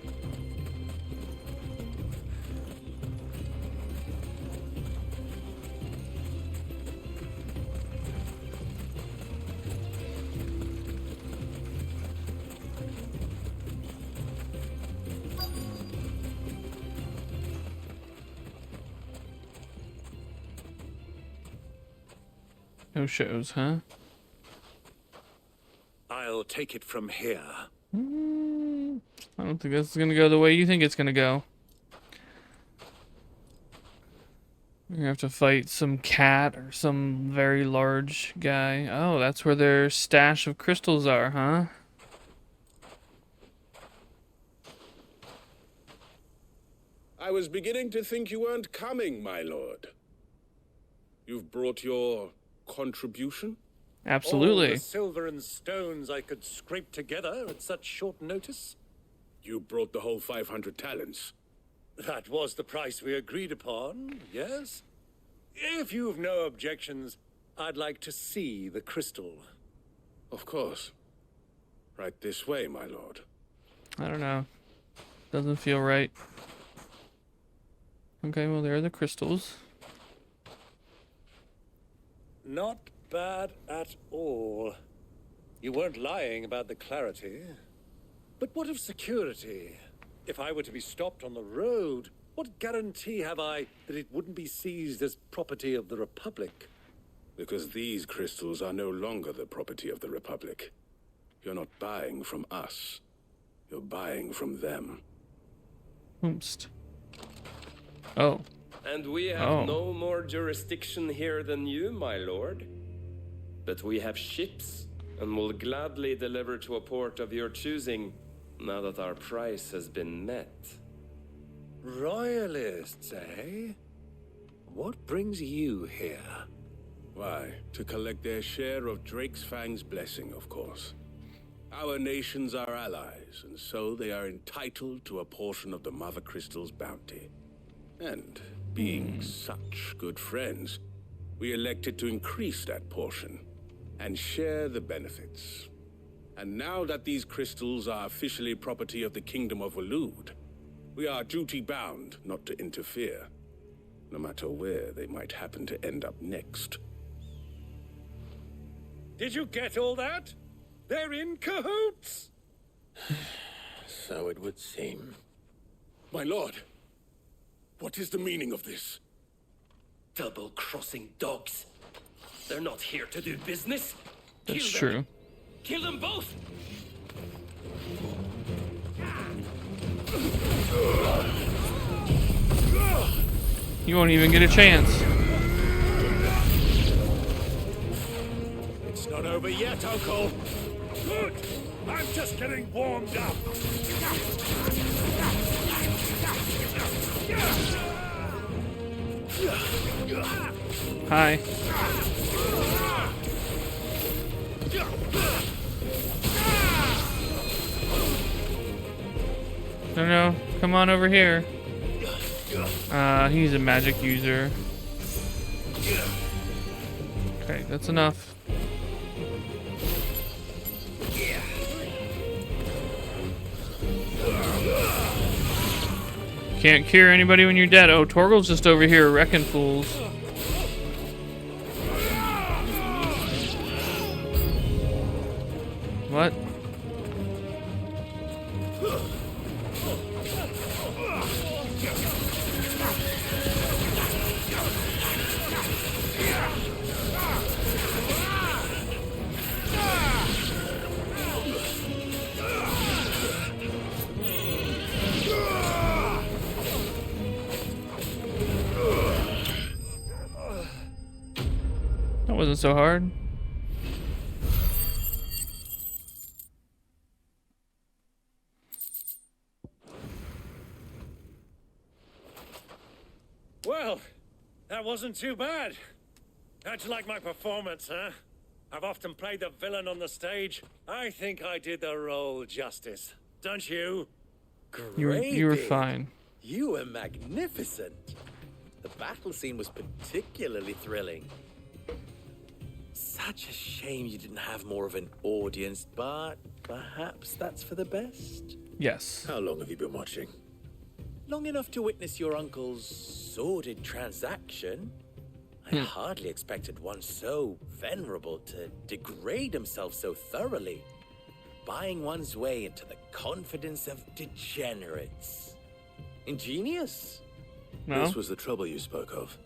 No shows, huh? I'll take it from here. I don't think this is gonna go the way you think it's gonna go. We're gonna have to fight some cat or some very large guy. Oh, that's where their stash of crystals are, huh? I was beginning to think you weren't coming, my lord. You've brought your contribution? Absolutely. All the silver and stones I could scrape together at such short notice? You brought the whole 500 talents. That was the price we agreed upon, yes? If you've no objections, I'd like to see the crystal. Of course. Right this way, my lord. I don't know. Doesn't feel right. Okay, well, there are the crystals. Not bad at all. You weren't lying about the clarity. But what of security? If I were to be stopped on the road, what guarantee have I that it wouldn't be seized as property of the Republic? Because these crystals are no longer the property of the Republic. You're not buying from us. You're buying from them. Oops. Oh. And we have no more jurisdiction here than you, my lord. But we have ships, and will gladly deliver to a port of your choosing, now that our price has been met. Royalists, eh? What brings you here? Why, to collect their share of Drake's Fang's blessing, of course. Our nations are allies, and so they are entitled to a portion of the Mother Crystal's bounty. And being such good friends, we elected to increase that portion and share the benefits. And now that these crystals are officially property of the Kingdom of Waloed, we are duty-bound not to interfere, no matter where they might happen to end up next. Did you get all that? They're in cahoots! So it would seem. My lord, what is the meaning of this? Double-crossing dogs. They're not here to do business. That's true. Kill them both! You won't even get a chance. It's not over yet, Uncle. Good! I'm just getting warmed up. Hi. No, come on over here. He's a magic user. Okay, that's enough. Can't cure anybody when you're dead. Oh, Torgal's just over here wrecking fools. What? That wasn't so hard. Well, that wasn't too bad. How'd you like my performance, huh? I've often played the villain on the stage. I think I did the role justice. Don't you? You were fine. You were magnificent. The battle scene was particularly thrilling. Such a shame you didn't have more of an audience, but perhaps that's for the best. Yes. How long have you been watching? Long enough to witness your uncle's sordid transaction. I hardly expected one so venerable to degrade himself so thoroughly, buying one's way into the confidence of degenerates. Ingenious. No? This was the trouble you spoke of.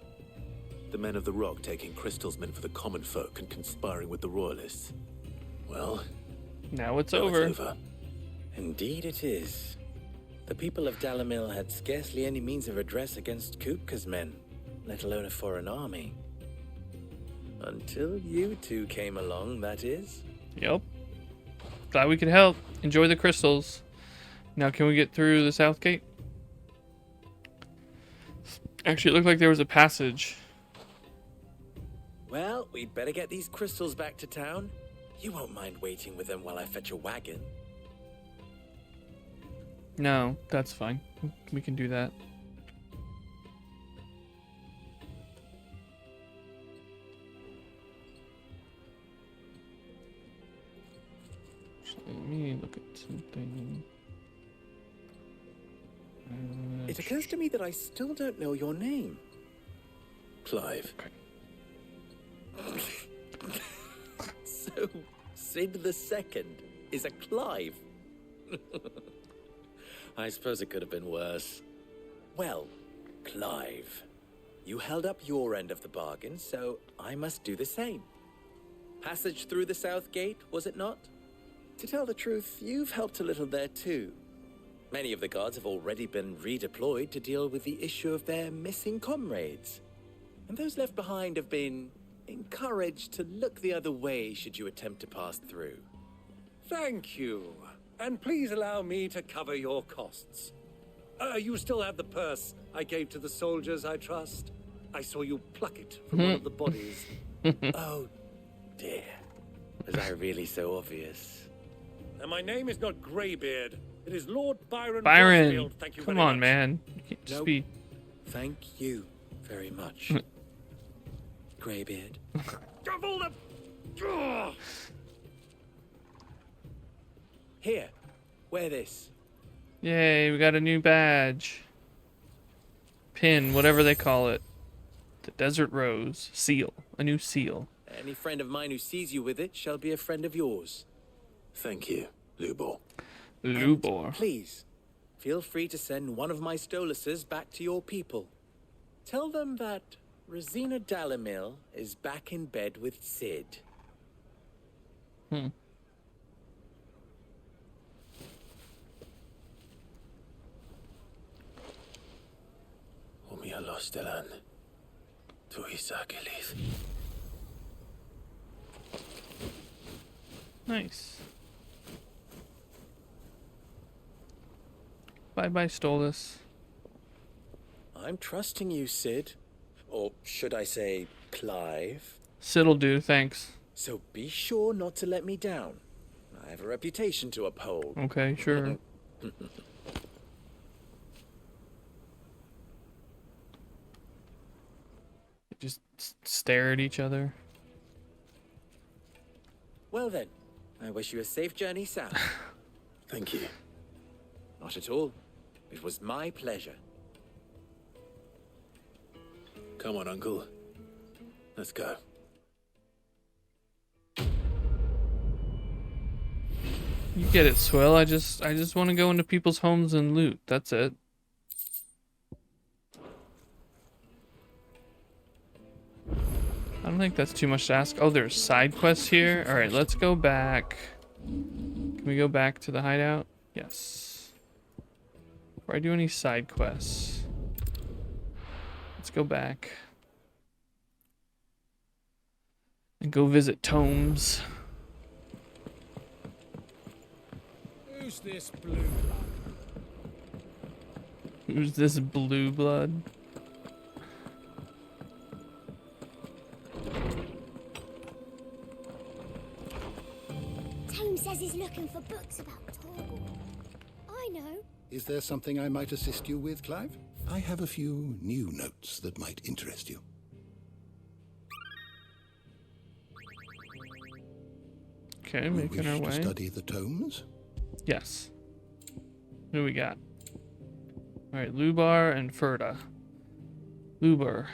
The men of the Rock taking crystals meant for the common folk and conspiring with the royalists. Well, now it's over. Indeed it is. The people of Dalamil had scarcely any means of redress against Kupka's men, let alone a foreign army. Until you two came along, that is. Yep. Glad we could help. Enjoy the crystals. Now can we get through the south gate? Actually, it looked like there was a passage. Well, we'd better get these crystals back to town. You won't mind waiting with them while I fetch a wagon. No, that's fine. We can do that. Let me look at something. It occurs to me that I still don't know your name. Clive. So, Sid the Second is a Clive. I suppose it could have been worse. Well, Clive, you held up your end of the bargain, so I must do the same. Passage through the south gate, was it not? To tell the truth, you've helped a little there too. Many of the guards have already been redeployed to deal with the issue of their missing comrades. And those left behind have been encouraged to look the other way should you attempt to pass through. Thank you. And please allow me to cover your costs. You still have the purse I gave to the soldiers, I trust? I saw you pluck it from one of the bodies. Oh, dear. Was I really so obvious? And my name is not Greybeard. It is Lord Byron. Byron, Thank you come very on, much. man. You can't just be... Thank you very much, Greybeard. Double the... Here, wear this. Yay, we got a new badge. Pin, whatever they call it. The Desert Rose. Seal. A new seal. Any friend of mine who sees you with it shall be a friend of yours. Thank you, Lubor. Lubor. And please, feel free to send one of my Stoluses back to your people. Tell them that Rosina Dalamil is back in bed with Sid. Umia Lostelan. Tuisakelis. Nice. Bye-bye, Stolus. I'm trusting you, Sid. Or should I say, Clive? Sid'll do, thanks. So be sure not to let me down. I have a reputation to uphold. Okay, sure. Just stare at each other. Well then, I wish you a safe journey south. Thank you. Not at all. It was my pleasure. Come on, Uncle. Let's go. You get it, Swill. I just want to go into people's homes and loot. That's it. I don't think that's too much to ask. Oh, there's side quests here. All right, let's go back. Can we go back to the hideout? Yes. Before I do any side quests, let's go back and go visit Tomes. Who's this blue blood? Who's this blue blood? says he's looking for books about Torgal. I know. Is there something I might assist you with, Clive? I have a few new notes that might interest you. Okay, making our way. To study the tomes? Yes. Who do we got? Alright, Lubar and Ferda. Lubar.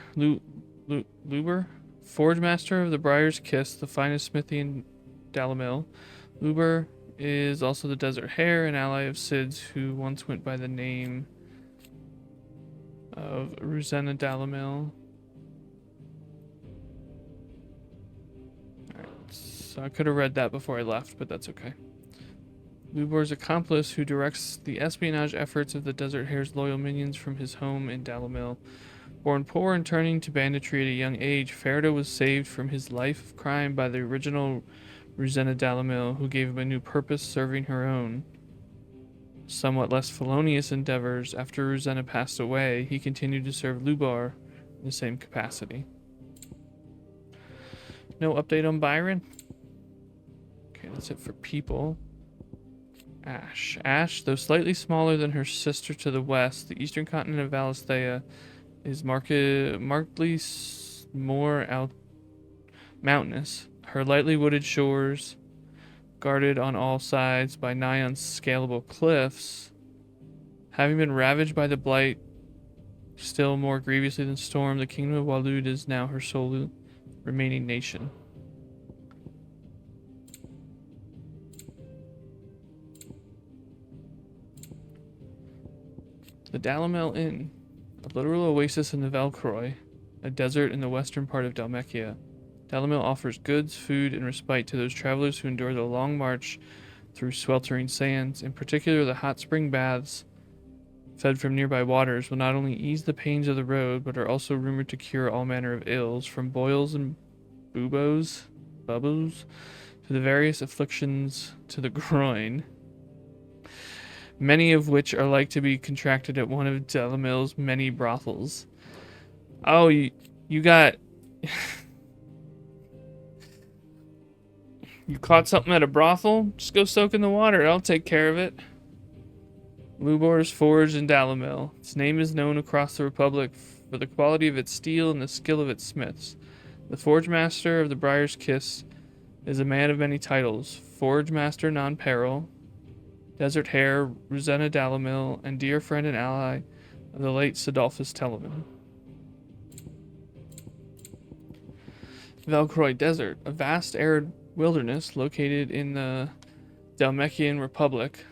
Forge Master of the Briar's Kiss, the finest smithy in Dalamil. Lubar is also the Desert Hare, an ally of Sid's who once went by the name of Rosena Dalamil. Alright, so I could have read that before I left, but that's okay. Lubar's accomplice who directs the espionage efforts of the Desert Hare's loyal minions from his home in Dalamil. Born poor and turning to banditry at a young age, Ferda was saved from his life of crime by the original Rosena Dalamil, who gave him a new purpose serving her own. Somewhat less felonious endeavors, after Rosena passed away, he continued to serve Lubar in the same capacity. No update on Byron? Okay, that's it for people. Ash. Ash, though slightly smaller than her sister to the west, the eastern continent of Valisthea is markedly more mountainous. Her lightly wooded shores, guarded on all sides by nigh unscalable cliffs, having been ravaged by the blight still more grievously than storm, the kingdom of Waloed is now her sole remaining nation. The Dalamel Inn, a literal oasis in the Velcroy, a desert in the western part of Dalmekia. Dalamil offers goods, food, and respite to those travelers who endure the long march through sweltering sands. In particular, the hot spring baths, fed from nearby waters, will not only ease the pains of the road, but are also rumored to cure all manner of ills, from boils and bubbles, to the various afflictions to the groin, many of which are like to be contracted at one of Dalamil's many brothels. Oh, you got... You caught something at a brothel? Just go soak in the water. I'll take care of it. Lubar's Forge in Dalamil. Its name is known across the Republic for the quality of its steel and the skill of its smiths. The Forge Master of the Briar's Kiss is a man of many titles. Forge Master Non-Peril, Desert Hare, Rosena Dalamil, and dear friend and ally of the late Sidolphus Telemann. Velcroy Desert, a vast arid wilderness located in the Dalmekian Republic.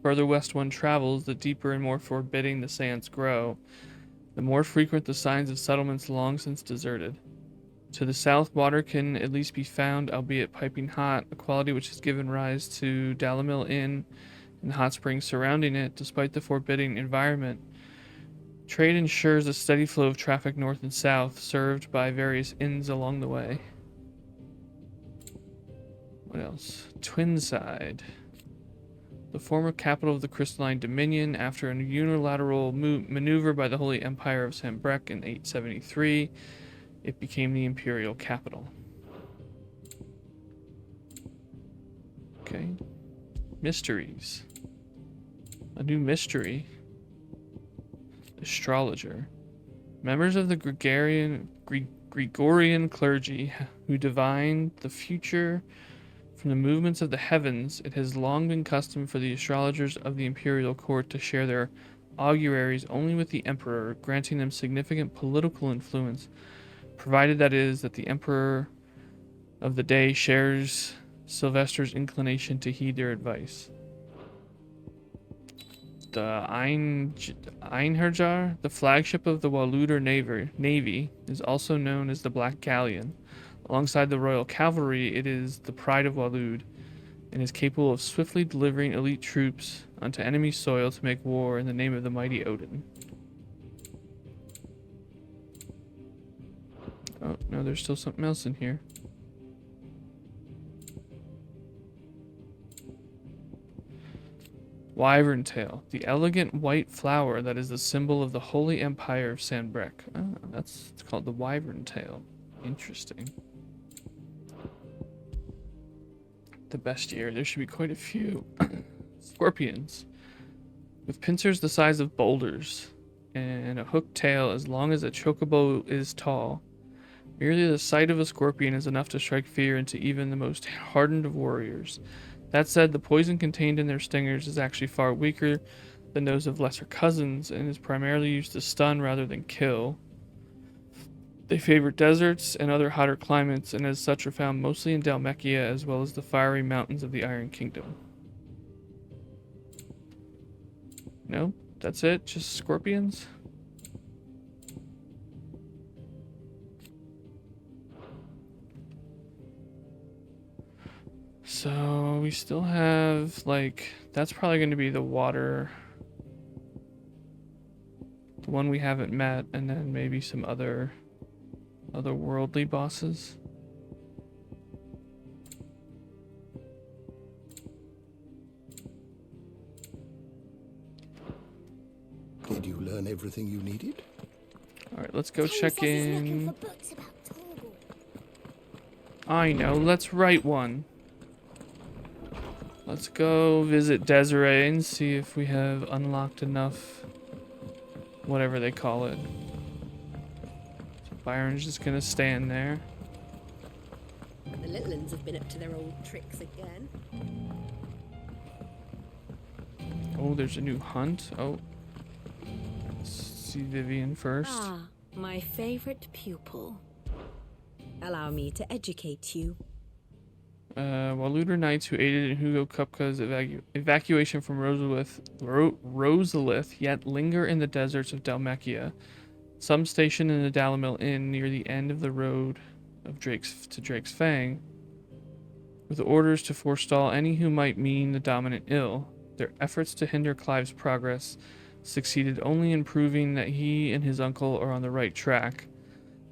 Further west one travels, the deeper and more forbidding the sands grow, the more frequent the signs of settlements long since deserted. To the south, water can at least be found, albeit piping hot, a quality which has given rise to Dalamil Inn and the hot springs surrounding it. Despite the forbidding environment, trade ensures a steady flow of traffic north and south, served by various inns along the way. What else? Twinside. The former capital of the Crystalline Dominion, after a unilateral maneuver by the Holy Empire of Sanbreque in 873, it became the imperial capital. Okay. Mysteries. A new mystery. Astrologer. Members of the Gregorian clergy who divined the future from the movements of the heavens, it has long been custom for the astrologers of the imperial court to share their auguries only with the emperor, granting them significant political influence, provided that is that the emperor of the day shares Sylvester's inclination to heed their advice. The Einherjar, the flagship of the Waluder Navy, is also known as the Black Galleon. Alongside the Royal Cavalry, it is the pride of Waloed, and is capable of swiftly delivering elite troops onto enemy soil to make war in the name of the mighty Odin. Oh, no, there's still something else in here. Wyvern Tail, the elegant white flower that is the symbol of the Holy Empire of Sanbreque. Oh, it's called the Wyvern Tail. Interesting. the bestiary. There should be quite a few. Scorpions. With pincers the size of boulders. And a hooked tail as long as a chocobo is tall. Merely the sight of a scorpion is enough to strike fear into even the most hardened of warriors. That said, the poison contained in their stingers is actually far weaker than those of lesser cousins and is primarily used to stun rather than kill. They favor deserts and other hotter climates, and as such are found mostly in Dhalmekia as well as the fiery mountains of the Iron Kingdom. No, that's it? Just scorpions? So we still have, like, that's probably going to be the water, the one we haven't met, and then maybe some other worldly bosses. Did you learn everything you needed? All right, let's go check in. I know, let's write one. Let's go visit Desiree and see if we have unlocked enough, whatever they call it. So Byron's just gonna stand there. The little ones have been up to their old tricks again. Oh, there's a new hunt. Oh. Let's see Vivian first. Ah, my favorite pupil. Allow me to educate you. While looter knights who aided in Hugo Kupka's evacuation from Rosalith yet linger in the deserts of Dhalmekia, some stationed in the Dalamil Inn near the end of the road of Drake's Fang, with orders to forestall any who might mean the dominant ill. Their efforts to hinder Clive's progress succeeded only in proving that he and his uncle are on the right track,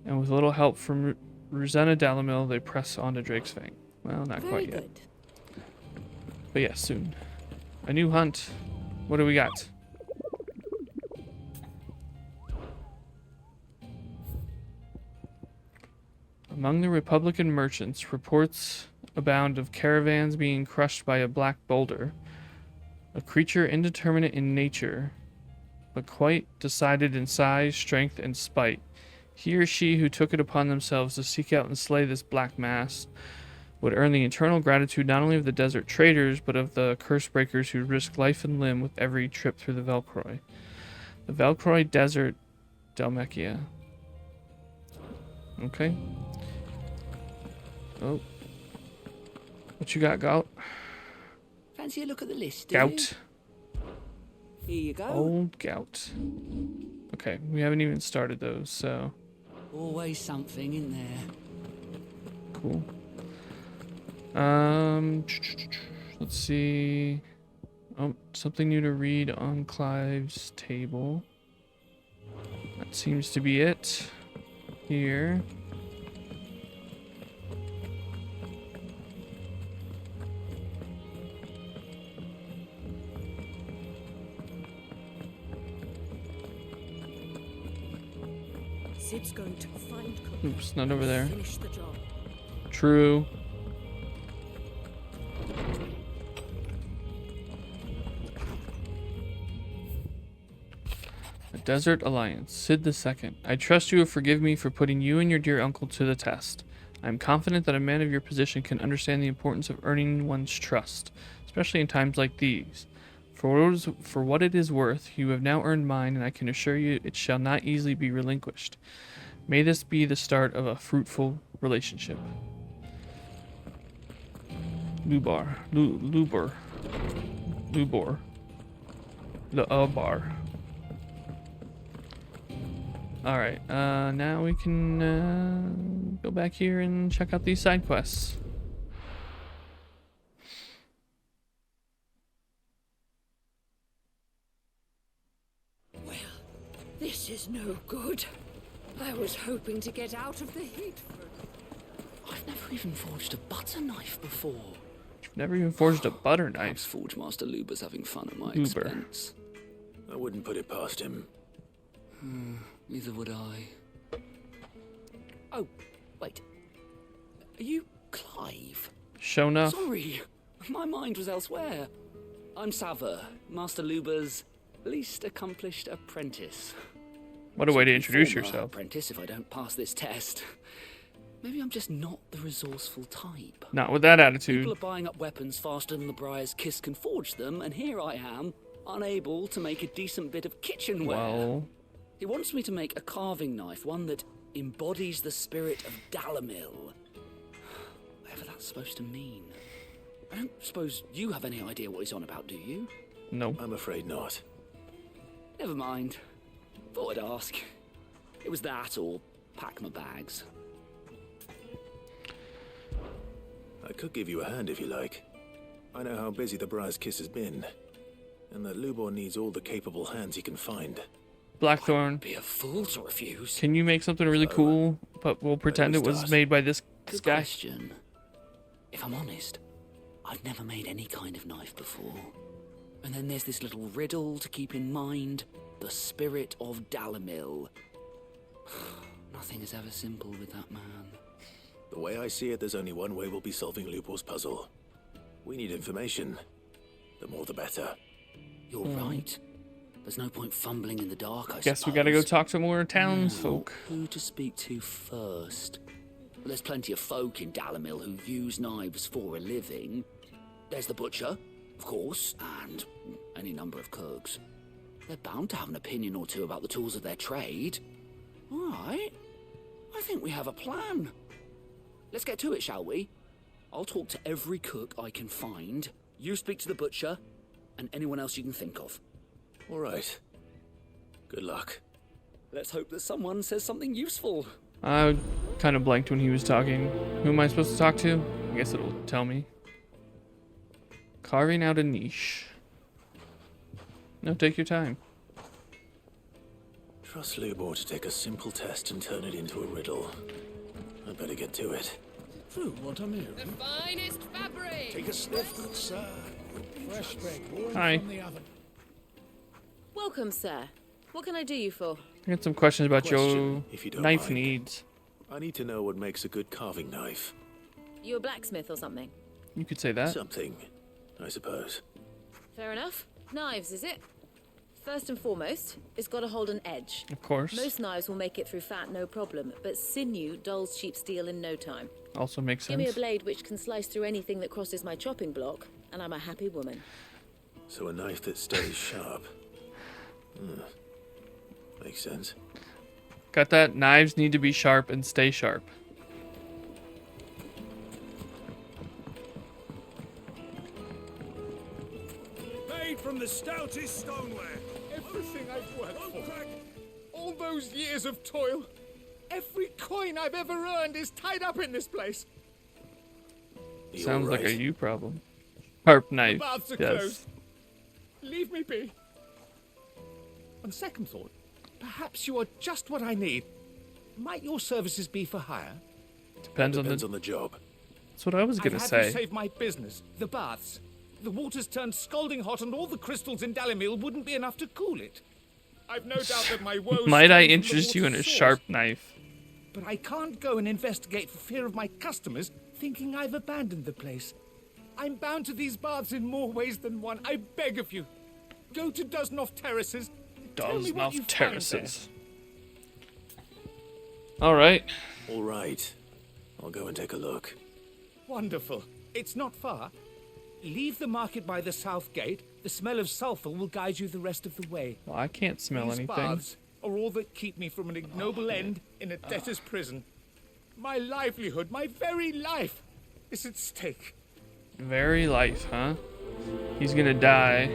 and with little help from Rosanna Dalamil, they press on to Drake's Fang. Well, not quite yet. But yes, soon. A new hunt. What do we got? Among the Republican merchants, reports abound of caravans being crushed by a black boulder, a creature indeterminate in nature, but quite decided in size, strength, and spite. He or she who took it upon themselves to seek out and slay this black mass would earn the eternal gratitude not only of the desert traders, but of the curse breakers who risk life and limb with every trip through the Velcroy. The Velcroy Desert, Dhalmekia. Okay. Oh. What you got, Gout? Fancy a look at the list, Gout. Here you go. Old Gout. Okay, we haven't even started those, so... Always something in there. Cool. Let's see. Oh, something new to read on Clive's table. That seems to be it. Here. Sid's going to find Oops, not over there. Finish the job. True. The Desert Alliance, Sid II. I trust you will forgive me for putting you and your dear uncle to the test. I am confident that a man of your position can understand the importance of earning one's trust, especially in times like these. For what it is worth, you have now earned mine, and I can assure you it shall not easily be relinquished. May this be the start of a fruitful relationship. Lubor. Alright, now we can go back here and check out these side quests. Well, this is no good. I was hoping to get out of the heat for... I've never even forged a butter knife before. You've never even forged a butter knife? Forge Master Luber's having fun at my Luber. expense. I wouldn't put it past him. Neither would I. Oh, wait. Are you Clive? Show enough. Sorry, my mind was elsewhere. I'm Sava, Master Luba's least accomplished apprentice. What a way to introduce Former yourself. apprentice if I don't pass this test. Maybe I'm just not the resourceful type. Not with that attitude. People are buying up weapons faster than the Briar's Kiss can forge them, and here I am, unable to make a decent bit of kitchenware. Well, He wants me to make a carving knife, one that embodies the spirit of Dalamil. Whatever that's supposed to mean. I don't suppose you have any idea what he's on about, do you? no. I'm afraid not. Never mind. Thought I'd ask. It was that or pack my bags. I could give you a hand if you like. I know how busy the Briar's Kiss has been, and that Lubor needs all the capable hands he can find. Blackthorn. Be a fool to refuse. Can you make something really cool, but we'll pretend it was made by this Good guy? question. If I'm honest, I've never made any kind of knife before. And then there's this little riddle to keep in mind. The spirit of Dalamil. Nothing is ever simple with that man. The way I see it, there's only one way we'll be solving Lubor's puzzle. We need information. The more the better. You're right. There's no point fumbling in the dark, I Guess we suppose. gotta go talk to more townsfolk. Who to speak to first? There's plenty of folk in Dalamil who use knives for a living. There's the butcher, of course, and any number of cooks. They're bound to have an opinion or two about the tools of their trade. All right. I think we have a plan. Let's get to it, shall we? I'll talk to every cook I can find. You speak to the butcher, and anyone else you can think of. All right. Good luck. Let's hope that someone says something useful. I kind of blanked when he was talking. Who am I supposed to talk to? I guess it'll tell me. Carving out a niche. No, take your time. Trust Lubor to take a simple test and turn it into a riddle. I'd better get to it. True, what I'm hearing. The finest fabric! Take a sniff, good sir. Fresh baked, warm Hi. from the oven. Welcome, sir. What can I do you for? I got some questions about your Question, if you don't knife mind. needs. I need to know what makes a good carving knife. You a blacksmith or something? You could say that. Something, I suppose. Fair enough. Knives, is it? First and foremost, it's got to hold an edge. Of course. Most knives will make it through fat, no problem, but sinew dulls cheap steel in no time. Also makes Give me a sense. blade which can slice through anything that crosses my chopping block, and I'm a happy woman. So a knife that stays sharp. Makes sense. Got that? Knives need to be sharp and stay sharp. Made from the stoutest stoneware. Everything I've worked for. All those years of toil. Every coin I've ever earned is tied up in this place. Sounds like a you problem. Sharp knife. The baths are Yes. closed. Leave me be. On second thought, perhaps you are just what I need. Might your services be for hire? Depends on the job. That's what I was gonna I had say. to save my business, the baths. The water's turned scalding hot, and all the crystals in Dalamil wouldn't be enough to cool it. I've no doubt that my woes. Might I stem from the interest you in a water's source. sharp knife? But I can't go and investigate for fear of my customers thinking I've abandoned the place. I'm bound to these baths in more ways than one. I beg of you, go to Dusnoff Terraces. Tell me what you Dusnoff find Terraces. All right. All right. I'll go and take a look. there. Wonderful. It's not far. Leave the market by the south gate. The smell of sulfur will guide you the rest of the way. Well, I can't smell These anything. baths are all that keep me from an ignoble end in a debtor's prison. My livelihood, my very life, is at stake. Very life, huh? He's gonna die.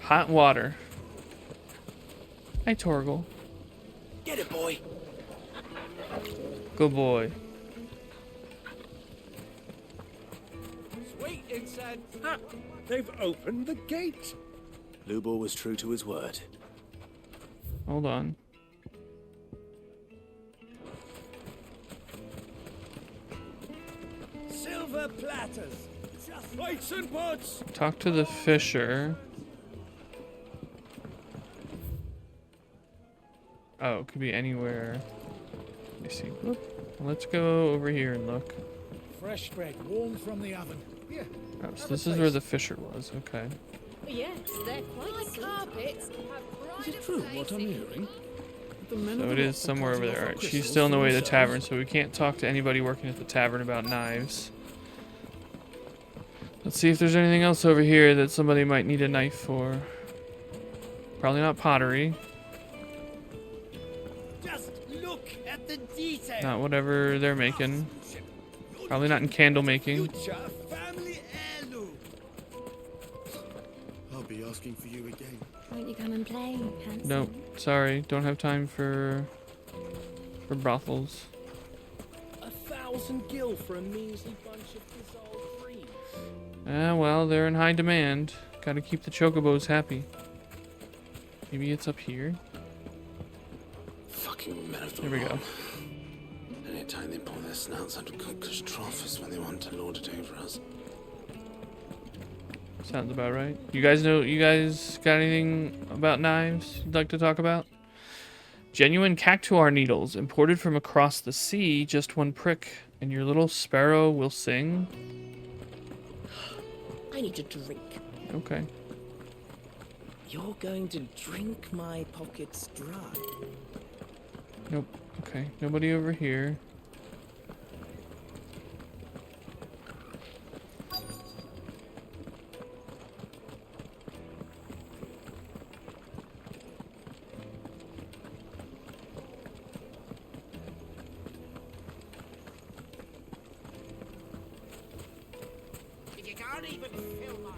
Hot water. Hi, Torgal. Get it, boy. Good boy. Sweet incense. Ha! They've opened the gate. Lubor was true to his word. Hold on. Silver platters. Just plates and pots. Talk to the fisher. Oh, it could be anywhere. Let me see. Whoop. Let's go over here and look. Fresh bread, warm from the oven. Here. Oh, so this is where the fisher was. Okay. Yes, they're quite carpets. Is it true what I'm hearing? The men So of it the is Rock are somewhere over cutting there. off Alright, she's crystals still on the for way to the themselves. tavern, so we can't talk to anybody working at the tavern about knives. Let's see if there's anything else over here that somebody might need a knife for. Probably not pottery. Just look at the detail. Not whatever they're making. Probably not in candle making. Family heirloom. I'll be asking for you again. Won't you come and play, handsome? Nope, sorry, don't have time for brothels. 1,000 gil for a measly bunch of dissolved trees. Well, they're in high demand. Gotta keep the chocobos happy. Maybe it's up here. Fucking men of the There we go. wrong. Anytime they pull their snouts out of Cook's trough is when they want to lord it over us. Sounds about right. You guys got anything about knives you'd like to talk about? Genuine cactuar needles, imported from across the sea, just one prick, and your little sparrow will sing. I need a drink. Okay. You're going to drink my pockets dry. Nope. Okay. Nobody over here. You can't even fill my...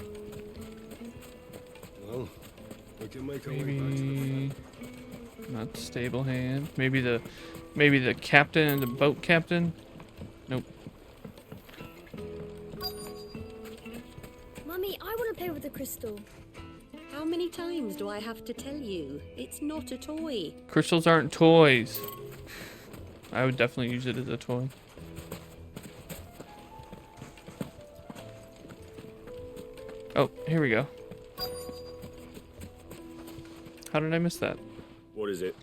Well, we can make our way back to the Maybe not the stable hand. Maybe the captain and the boat captain. Nope. Mummy, I want to play with the crystal. How many times do I have to tell you? It's not a toy. Crystals aren't toys. I would definitely use it as a toy. Oh, here we go. How did I miss that? What is it?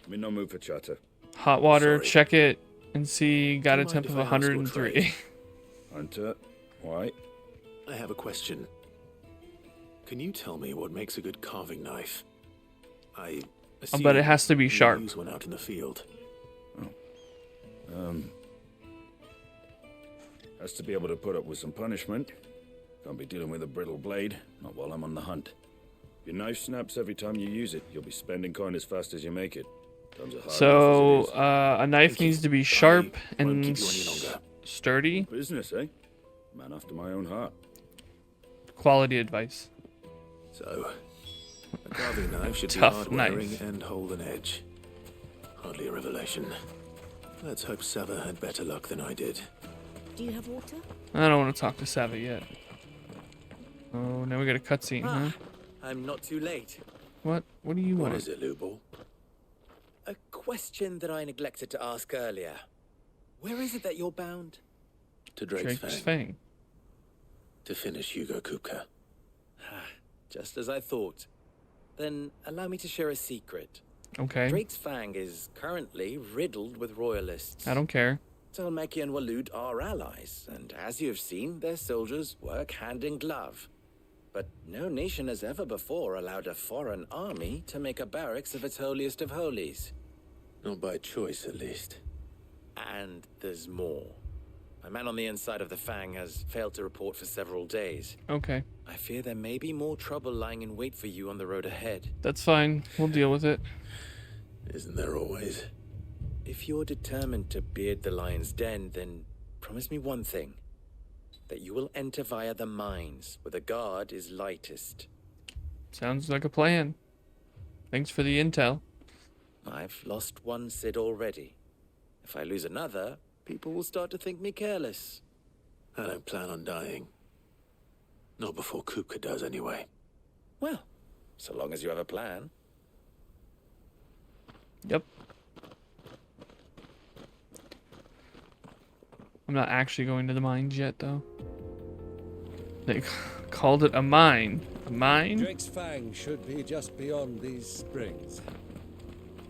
I'm in no mood for chatter. Hot water, Sorry. check it, and see, got Do a you temp mind of if I ask your 103. trade? Hunter, why? I have a question. Can you tell me what makes a good carving knife? I assume But it has to be you sharp. use one out in the field. Has to be able to put up with some punishment. Can't be dealing with a brittle blade, not while I'm on the hunt. If your knife snaps every time you use it, you'll be spending coin as fast as you make it. Times are hard So, enough as it is. a knife needs to be sharp and keep you any longer. sturdy. Business, eh? Man after my own heart. Quality advice. So, a carving knife should be Tough hard-wearing knife. and hold an edge. Hardly a revelation. Let's hope Sava had better luck than I did. Do you have water? I don't want to talk to Sava yet. Oh, now we got a cutscene, huh? I'm not too late. What? What do you What want? is it, Lubal? A question that I neglected to ask earlier. Where is it that you're bound? To Drake's Drake's Fang. Fang. To finish Hugo Kupka. Just as I thought. Then allow me to share a secret. Okay. Drake's Fang is currently riddled with royalists. I don't care. Talmeki and Walud are allies, and as you have seen, their soldiers work hand in glove. But no nation has ever before allowed a foreign army to make a barracks of its holiest of holies. Not by choice, at least. And there's more. My man on the inside of the Fang has failed to report for several days. Okay. I fear there may be more trouble lying in wait for you on the road ahead. That's fine. We'll deal with it. Isn't there always? If you're determined to beard the lion's den, then promise me one thing. That you will enter via the mines, where the guard is lightest. Sounds like a plan. Thanks for the intel. I've lost one Cid already. If I lose another, people will start to think me careless. I don't plan on dying. Not before Kupka does, anyway. Well, so long as you have a plan. Yep. I'm not actually going to the mines yet, though. They called it a mine. A mine? Drake's Fang should be just beyond these springs.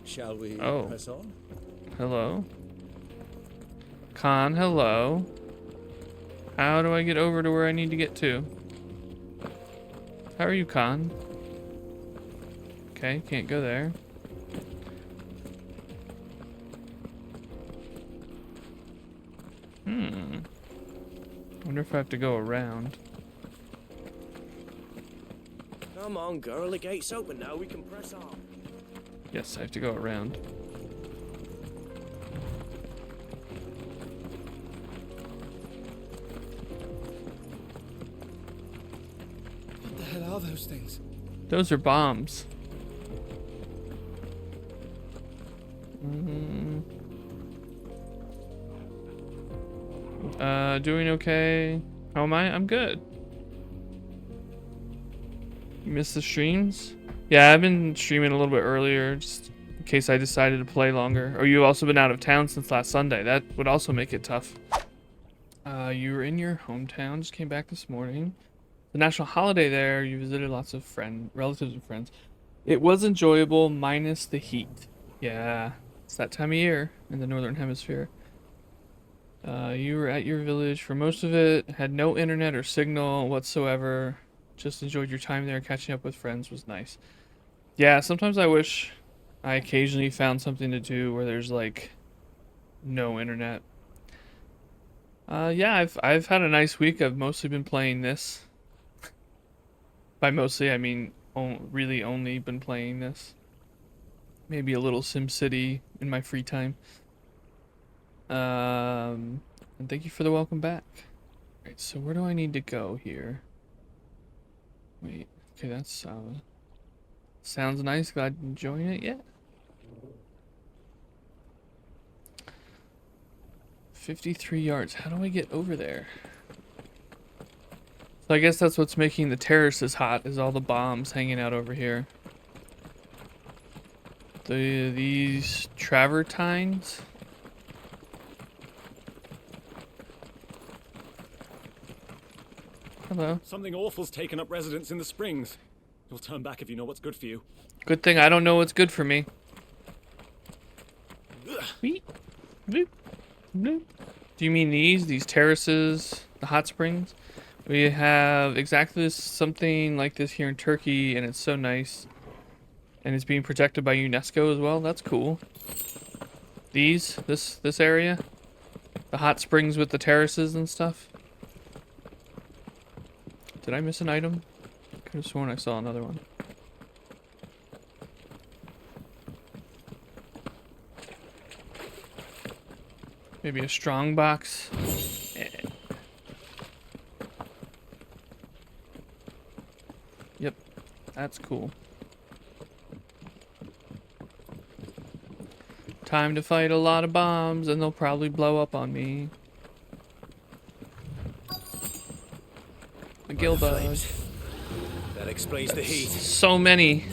Shall we Oh. press on? Hello? Khan, hello. How do I get over to where I need to get to? How are you, Khan? Okay, can't go there. Wonder if I have to go around. Come on, girl. The gate's open now. We can press on. Yes, I have to go around. What the hell are those things? Those are bombs. Doing okay. How am I? I'm good. You missed the streams? Yeah, I've been streaming a little bit earlier, just in case I decided to play longer. Or you've also been out of town since last Sunday. That would also make it tough. You were in your hometown, just came back this morning. The national holiday there, you visited lots of relatives and friends. It was enjoyable, minus the heat. Yeah, it's that time of year in the Northern Hemisphere. You were at your village for most of it, had no internet or signal whatsoever. Just enjoyed your time there, catching up with friends was nice. Yeah, sometimes I wish I occasionally found something to do where there's like no internet. Yeah, I've had a nice week. I've mostly been playing this. By mostly, I mean really only been playing this. Maybe a little SimCity in my free time. And thank you for the welcome back. Alright, so where do I need to go here? Wait, okay, that's sounds nice. Glad you're enjoying it yet. 53 yards. How do I get over there? So I guess that's what's making the terraces hot, is all the bombs hanging out over here. These travertines. Hello. Something awful's taken up residence in the springs. You'll turn back if you know what's good for you. Good thing I don't know what's good for me. Beep, bloop, bloop. Do you mean these terraces, the hot springs? We have exactly something like this here in Turkey, and it's so nice. And it's being protected by UNESCO as well. That's cool. This area, the hot springs with the terraces and stuff. Did I miss an item? Could have sworn I saw another one. Maybe a strong box. Yep, that's cool. Time to fight a lot of bombs, and they'll probably blow up on me. A gill bug. That explains the heat. So many.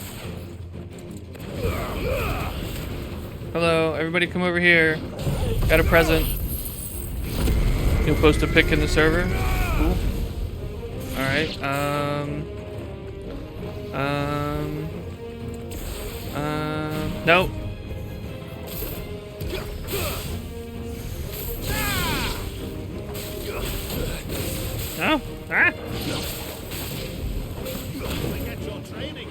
Hello, everybody come over here. Got a present. You'll post a pic in the server. Cool. Alright, nope. No? Ah! Get your training.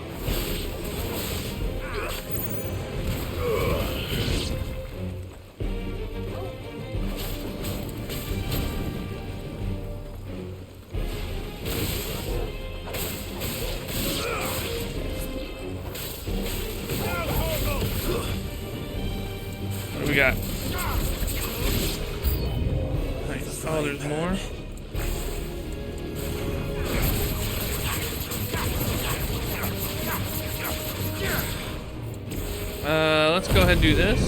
What do we got? Nice. Oh, there's more? Let's go ahead and do this.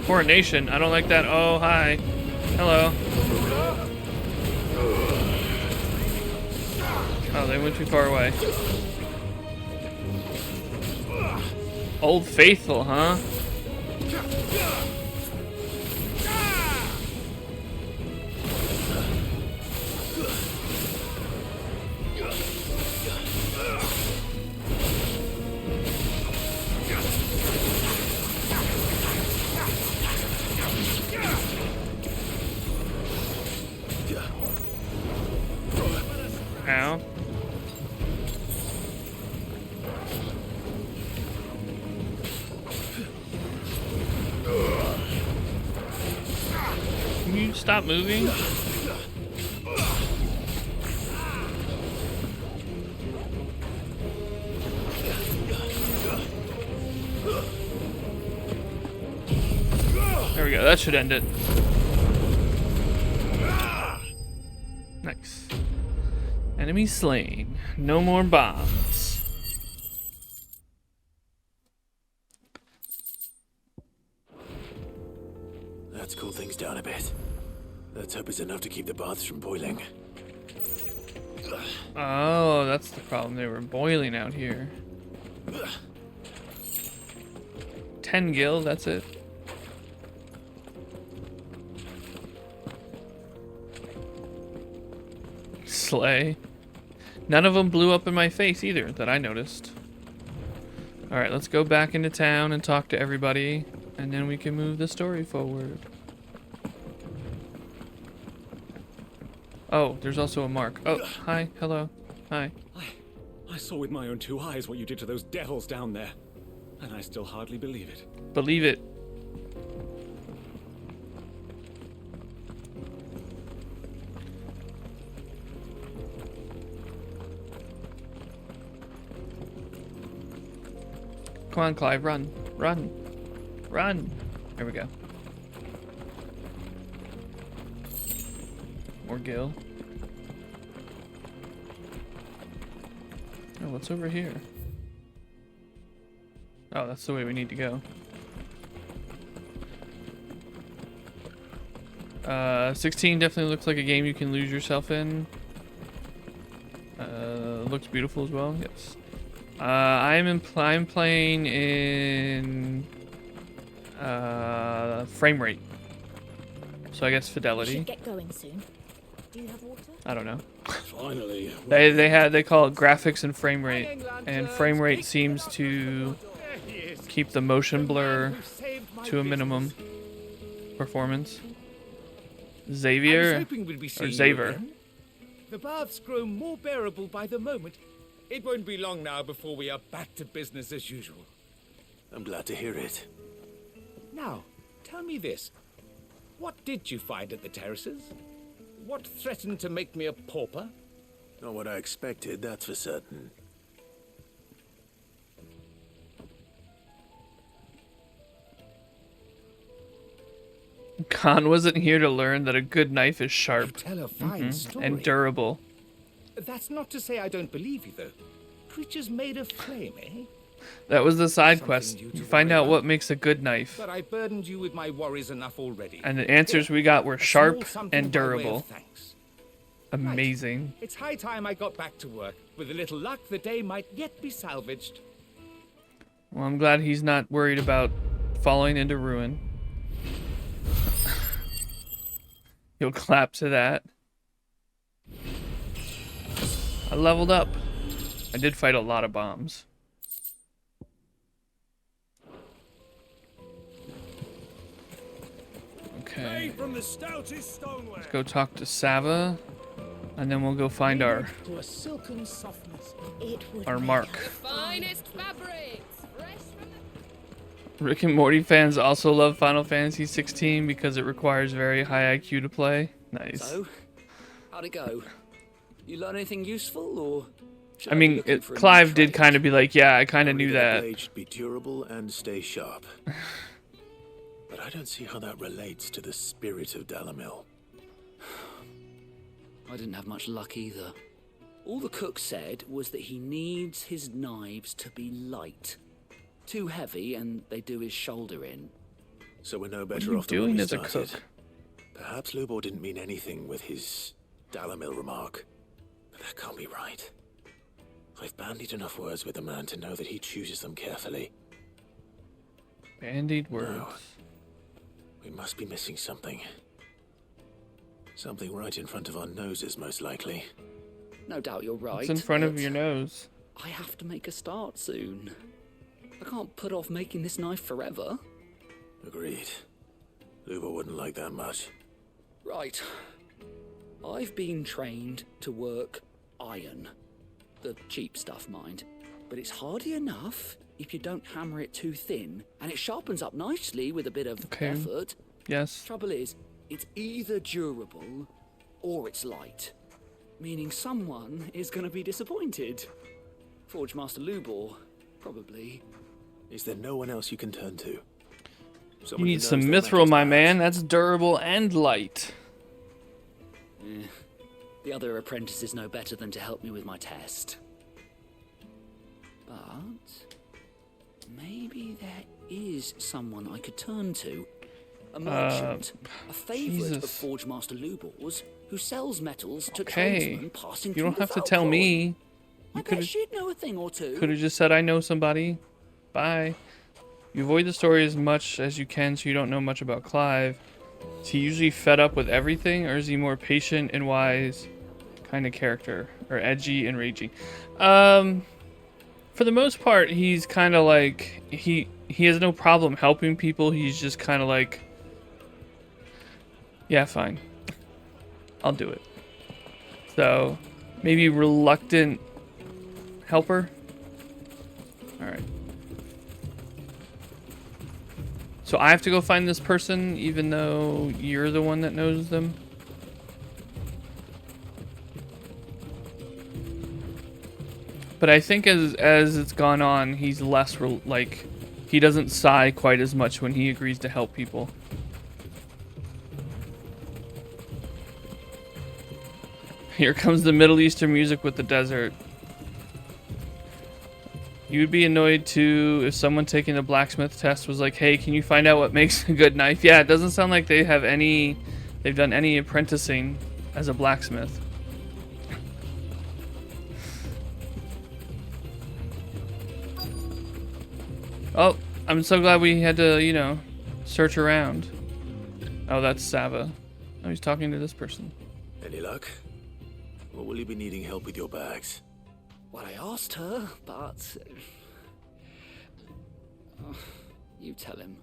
Coronation. I don't like that. Oh, hi. Hello. Oh, they went too far away. Old Faithful, huh? Ow. Can you stop moving? There we go, that should end it. Nice. Enemy slain. No more bombs. Let's cool things down a bit. Let's hope it's enough to keep the baths from boiling. Oh, that's the problem. They were boiling out here. 10 gil, that's it. Slay. None of them blew up in my face either, that I noticed. Alright, let's go back into town and talk to everybody, and then we can move the story forward. Oh, there's also a mark. Oh, hi, hello, hi. I saw with my own 2 eyes what you did to those devils down there, and I still hardly believe it. Believe it. Come on, Clive, run, run, run. There we go. More gil. Oh, what's over here? Oh, that's the way we need to go. 16 definitely looks like a game you can lose yourself in. Looks beautiful as well. Yes. I'm playing in frame rate. So I guess fidelity. We should get going soon. Do you have water? I don't know. Finally. They call it graphics and frame rate, and frame rate seems to keep the motion blur to a minimum performance. Xavier or Xavier. The baths grow more bearable by the moment. It won't be long now before we are back to business as usual. I'm glad to hear it. Now, tell me this. What did you find at the terraces? What threatened to make me a pauper? Not what I expected, that's for certain. Khan wasn't here to learn that a good knife is sharp You tell a fine story. and durable. That's not to say I don't believe you, though. Creatures made of flame, eh? That was the side quest. You find out what makes a good knife. But I burdened you with my worries enough already. And the answers we got were A small sharp something and by way of durable. thanks. Amazing. It's high time I got back to work. With a little luck, the day might yet be salvaged. Well, I'm glad he's not worried about falling into ruin. He'll clap to that. I leveled up. I did fight a lot of bombs. Okay. From the stoutest stoneware. Let's go talk to Sava, and then we'll go find our To a silken softness, it would mark. Finest fabrics, fresh from the... Rick and Morty fans also love Final Fantasy XVI because it requires very high IQ to play. Nice. So, how'd it go? You learn anything useful, or? I mean, Clive did kind of be like, yeah, I kind of knew The that. blade should be durable and stay sharp. But I don't see how that relates to the spirit of Dalamil. I didn't have much luck either. All the cook said was that he needs his knives to be light. Too heavy, and they do his shoulder in. So we're no What are better you off than when doing we as a started. cook? Perhaps Lubor didn't mean anything with his Dalamil remark. But that can't be right. I've bandied enough words with the man to know that he chooses them carefully. Bandied words. No. We must be missing something. Something right in front of our noses, most likely. No doubt you're right. What's in front of but your nose? I have to make a start soon. I can't put off making this knife forever. Agreed. Lubor wouldn't like that much. Right. I've been trained to work iron. The cheap stuff, mind. But it's hardy enough if you don't hammer it too thin, and it sharpens up nicely with a bit of effort. Yes. Trouble is, it's either durable or it's light, meaning someone is going to be disappointed. Forge Master Lubor, probably. Is there no one else you can turn to? You need some mithril, my man. That's durable and light. The other apprentices know better than to help me with my test. But maybe there is someone I could turn to. A merchant, a favourite of Forge Master Lubor's, who sells metals to tradesmen passing through the You don't have to tell me. I bet she'd know a thing or two. Could have just said, I know somebody. Bye. You avoid the story as much as you can so you don't know much about Clive. Is he usually fed up with everything, or is he more patient and wise kind of character? Or edgy and ragey? For the most part, he's kind of like... He has no problem helping people. He's just kind of like... Yeah, fine. I'll do it. So, maybe reluctant helper? Alright. So I have to go find this person, even though you're the one that knows them? But I think as it's gone on, he's less, like, he doesn't sigh quite as much when he agrees to help people. Here comes the Middle Eastern music with the desert. You'd be annoyed too if someone taking the blacksmith test was like, hey, can you find out what makes a good knife? Yeah, it doesn't sound like they've done any apprenticing as a blacksmith. Oh, I'm so glad we had to, you know, search around. Oh, that's Sava. Oh, he's talking to this person. Any luck? Or will you be needing help with your bags? Well, I asked her, but... you tell him.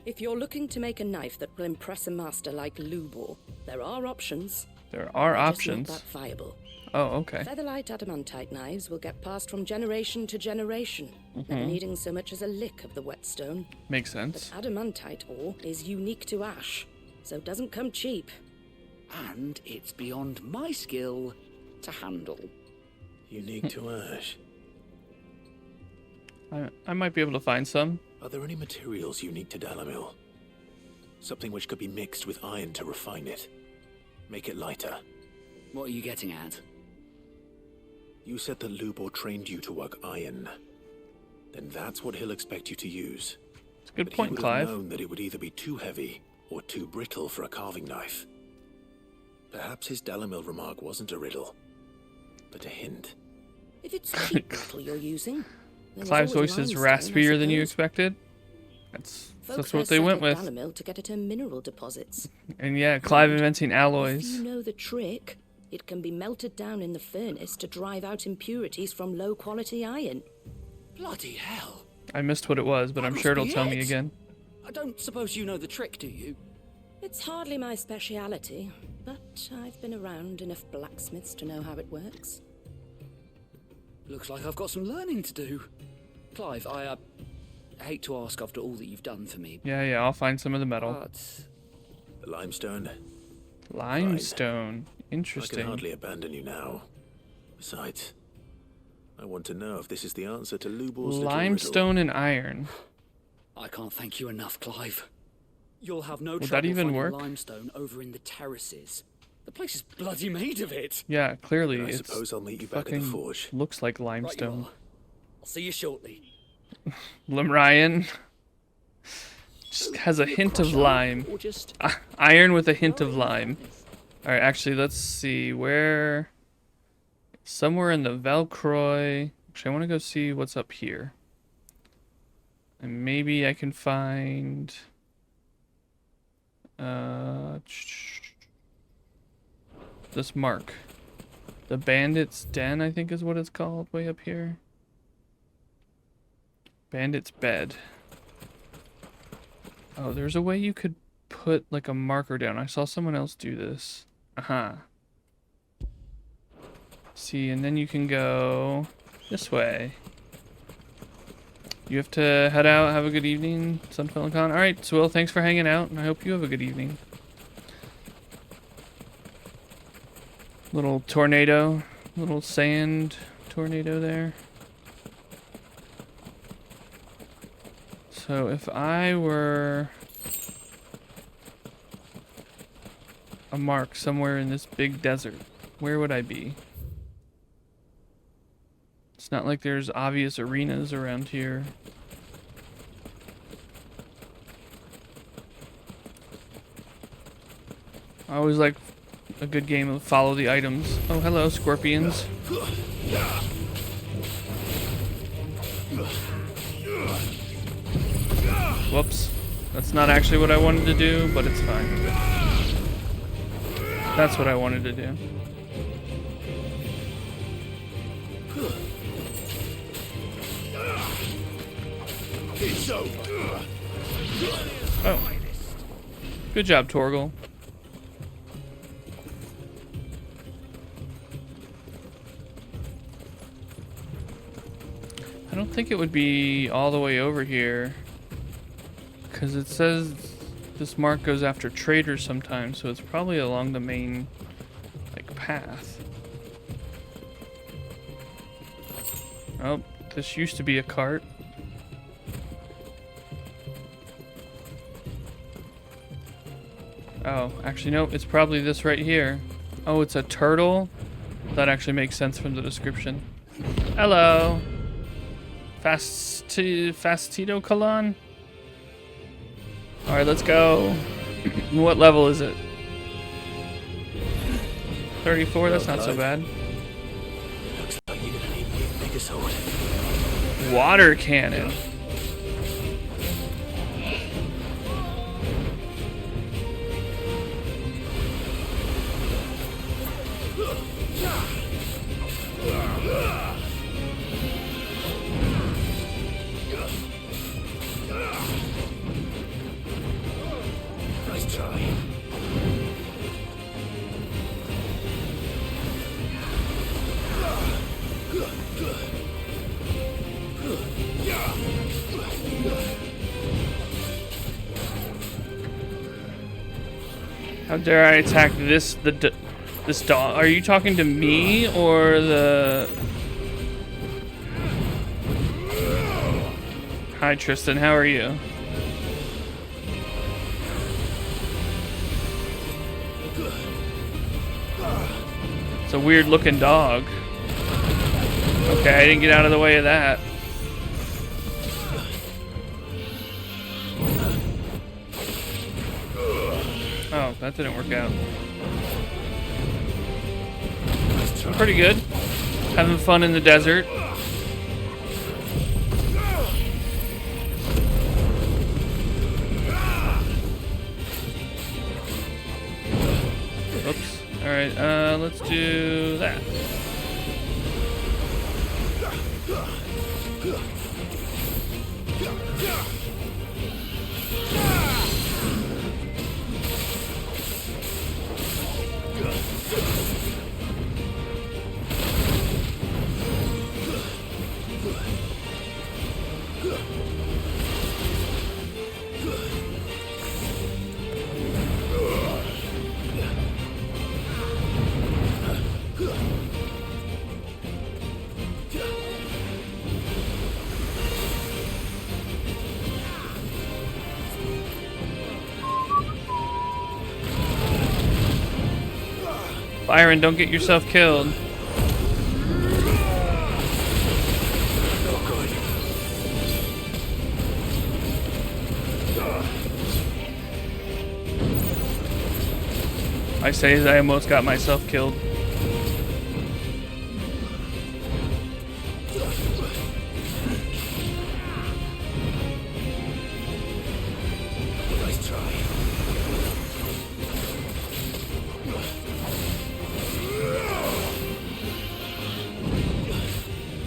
If you're looking to make a knife that will impress a master like Lubor, there are options. There are options? Just not that viable. Oh, okay. Featherlight adamantite knives will get passed from generation to generation, never needing so much as a lick of the whetstone. Makes sense. But adamantite ore is unique to ash, so it doesn't come cheap. And it's beyond my skill to handle. Unique to ash. I might be able to find some. Are there any materials unique to Dalamil? Something which could be mixed with iron to refine it. Make it lighter. What are you getting at? You said that Lubor trained you to work iron. Then that's what he'll expect you to use. It's a good point, Clive. He would have known that it would either be too heavy or too brittle for a carving knife. Perhaps his Dalamil remark wasn't a riddle, but a hint. If it's cheap metal you're using, then Clive's voice is raspier than you expected. That's what they went with. Dalamil to get at her mineral deposits. And yeah, Clive inventing alloys. If you know the trick, it can be melted down in the furnace to drive out impurities from low-quality iron. Bloody hell! I missed what it was, but I'm sure it'll tell me again. I don't suppose you know the trick, do you? It's hardly my speciality, but I've been around enough blacksmiths to know how it works. Looks like I've got some learning to do. Clive, I hate to ask after all that you've done for me. Yeah, I'll find some of the metal. But... The limestone? Limestone. Fine. Interesting. I can hardly abandon you now. Besides, I want to know if this is the answer to Lubor's limestone and iron. I can't thank you enough, Clive. You'll have no Would trouble that even finding work? limestone over in the terraces. The place is bloody made of it. Yeah, clearly. I suppose I'll meet you back at the forge. Looks like limestone. Right, I'll see you shortly. Limryan just has a hint of lime. Iron with a hint of lime. Alright, actually, let's see. Where... Somewhere in the Velcroy. Actually, I want to go see what's up here. And maybe I can find... this mark. The Bandit's Den, I think is what it's called, way up here. Bandit's Bed. Oh, there's a way you could put like a marker down. I saw someone else do this. See, and then you can go this way. You have to head out. Have a good evening, Sunfellow Con. All right, Swill, thanks for hanging out, and I hope you have a good evening. Little tornado, little sand tornado there. So if I were a mark somewhere in this big desert, where would I be? It's not like there's obvious arenas around here. I always like a good game of follow the items. Oh, hello, scorpions. Whoops. That's not actually what I wanted to do, but it's fine. That's what I wanted to do. Oh. Good job, Torgal. I don't think it would be all the way over here, because it says this mark goes after traders sometimes, so it's probably along the main, like, path. Oh, this used to be a cart. Oh, actually, no, it's probably this right here. Oh, it's a turtle? That actually makes sense from the description. Hello. Fastito Kalan? Alright, let's go. What level is it? 34, that's not so bad. Looks like you're gonna need me to make a sword. Water cannon. Nice try. How dare I attack this this dog? Are you talking to me or the? Hi Tristan, how are you? It's a weird looking dog. Okay, I didn't get out of the way of that. Oh, that didn't work out. I'm pretty good. Having fun in the desert. Oops. Alright, let's do that. Byron, don't get yourself killed. I say as I almost got myself killed. Nice try.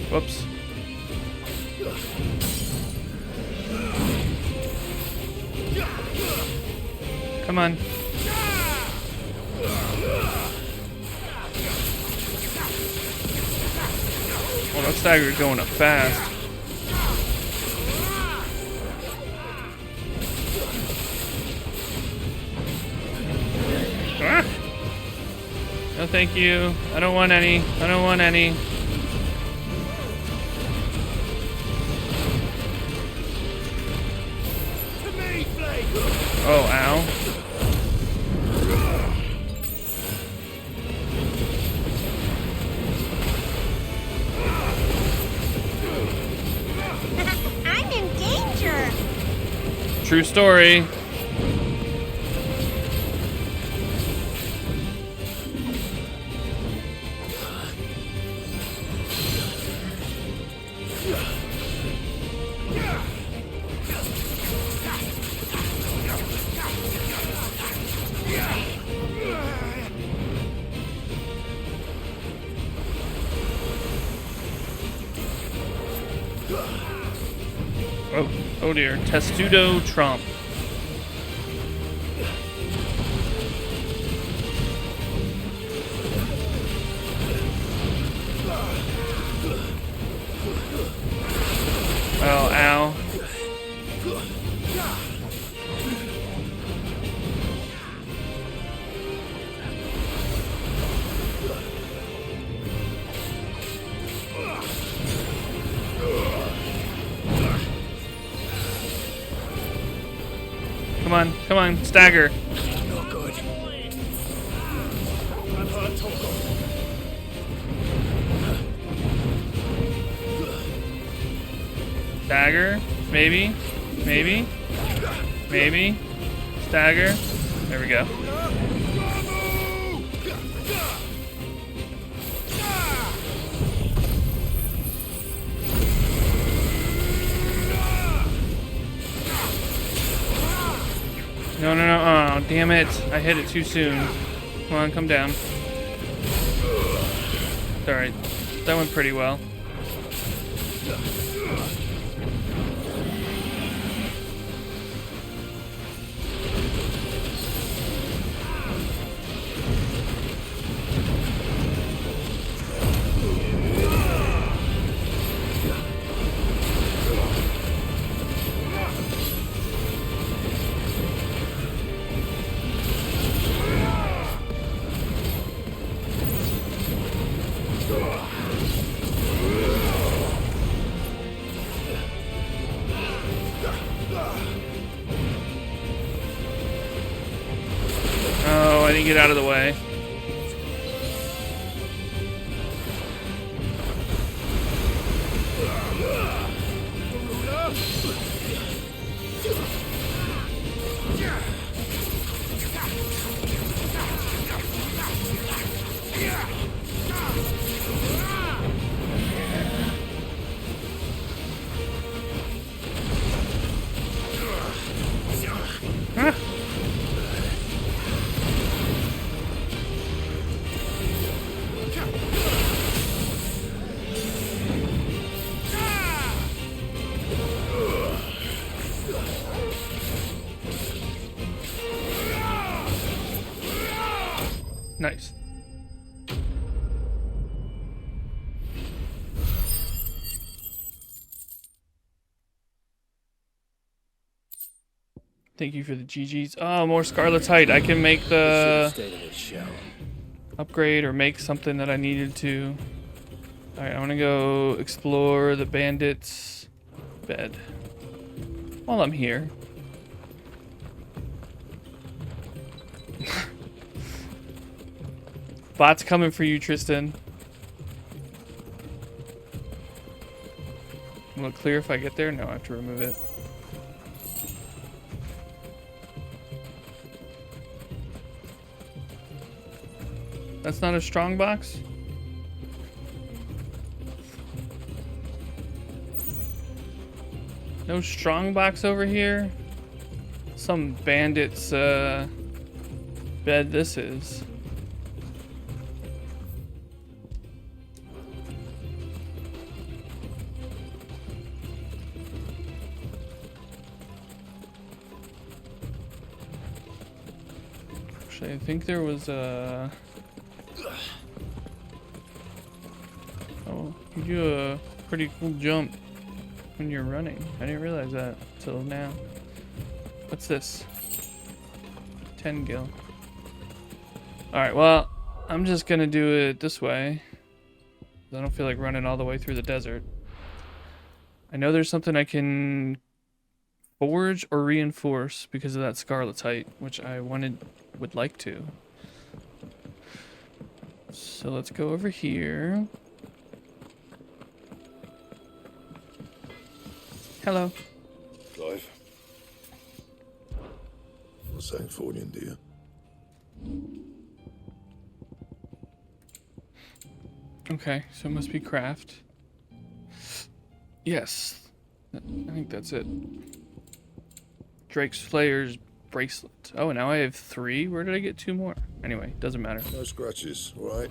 Whoops. Come on. Well, that stagger's going up fast. Ah! No, thank you. I don't want any. I don't want any. Oh, ow. I'm in danger. True story. Oh dear, Testudo Trump. Oh, ow. Come on, stagger. Not good. I've heard talk of. Stagger, maybe. Stagger. There we go. No. Oh, damn it. I hit it too soon. Come on, come down. It's alright. That went pretty well. Oh, I didn't get out of the way. Huh? Nice. Thank you for the GGs. Oh, more Scarlet's Height. I can make the upgrade or make something that I needed to. Alright, I want to go explore the bandits' bed while I'm here. Bot's coming for you, Tristan. Will it clear if I get there? No, I have to remove it. That's not a strong box? No strong box over here? Some bandit's bed this is. Actually, I think there was a... Oh, you do a pretty cool jump when you're running. I didn't realize that till now. What's this? 10 gil. Alright, well, I'm just gonna do it this way. I don't feel like running all the way through the desert. I know there's something I can forge or reinforce because of that scarletite, which I would like to. So let's go over here. Hello. Clive. What's that for you, dear? Okay, so it must be craft. Yes. I think that's it. Drake's Flayer's bracelet. Oh, now I have 3? Where did I get 2 more? Anyway, doesn't matter. No scratches, right?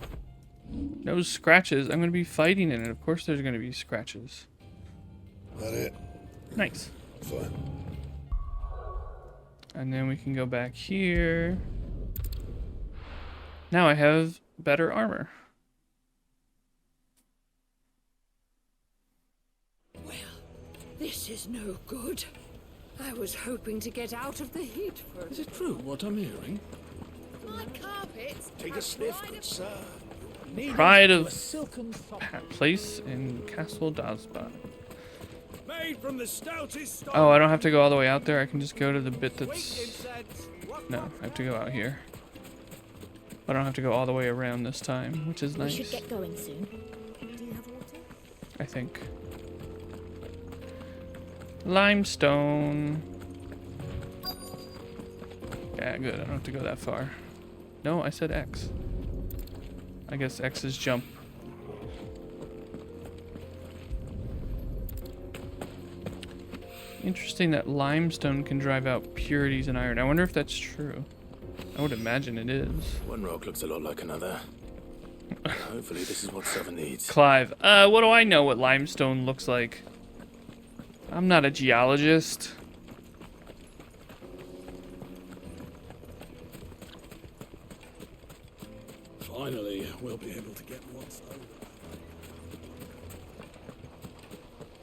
No scratches. I'm going to be fighting in it. Of course there's going to be scratches. That it? Nice. Fine. And then we can go back here. Now I have better armor. This is no good. I was hoping to get out of the heat for... Is it true what I'm hearing? My carpets. Take a sniff, good sir. Pride of place in Castle Dazba. Made from the stoutest stone. Oh, I don't have to go all the way out there. I can just go to the bit that's... No, I have to go out here. I don't have to go all the way around this time, which is nice. We should get going soon. Do you have water? I think. Limestone. Yeah, good. I don't have to go that far. No, I said X. I guess X is jump. Interesting that limestone can drive out purities in iron. I wonder if that's true. I would imagine it is. One rock looks a lot like another. Hopefully this is what Seven needs. Clive, what do I know what limestone looks like? I'm not a geologist. Finally, we'll be able to get what's over.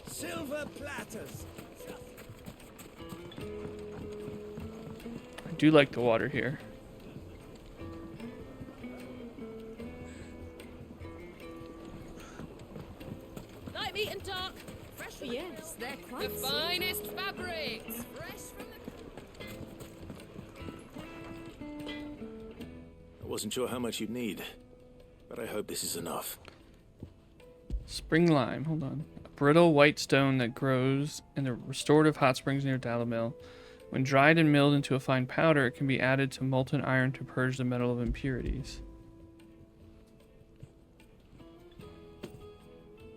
Silver platters. I do like the water here. Light, meat, and dark. Fresh from Yes, they're quite the silver. finest fabrics. Fresh from the... I wasn't sure how much you'd need, but I hope this is enough. Spring lime, hold on. A brittle white stone that grows in the restorative hot springs near Dalamil. When dried and milled into a fine powder, it can be added to molten iron to purge the metal of impurities.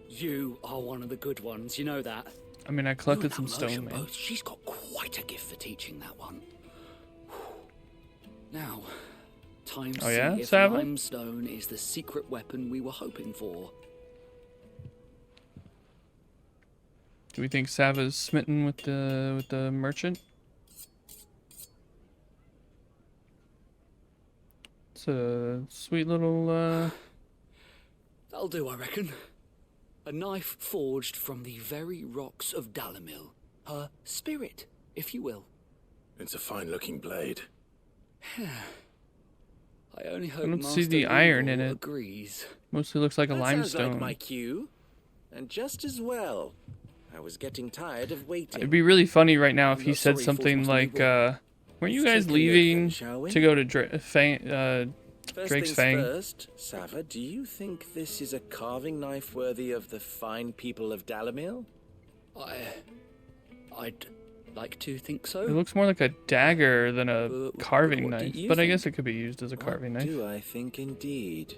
You are one of the good ones, you know that. I mean, I collected You some and that stone, merchant man. boat, she's got quite a gift for teaching that one. Now, time to Oh, yeah, see if Sava? limestone is the secret weapon we were hoping for. Do we think Sava's smitten with the merchant? It's a sweet little, That'll do, I reckon. A knife forged from the very rocks of Dalamil. Her spirit, if you will. It's a fine-looking blade. I only hope I don't see Master the iron in Eagle it. agrees. Mostly looks like a That limestone. sounds like my cue. And just as well. I was getting tired of waiting. It'd be really funny right now if he not said sorry, something Force like, Must weren't you Let's guys take a look then, leaving shall we? to go to First Drake's things Fang? first, Sava, do you think this is a carving knife worthy of the fine people of Dalamil? I'd like to think so. It looks more like a dagger than a carving what do knife, you but I think? guess it could be used as a carving knife. Do I think indeed?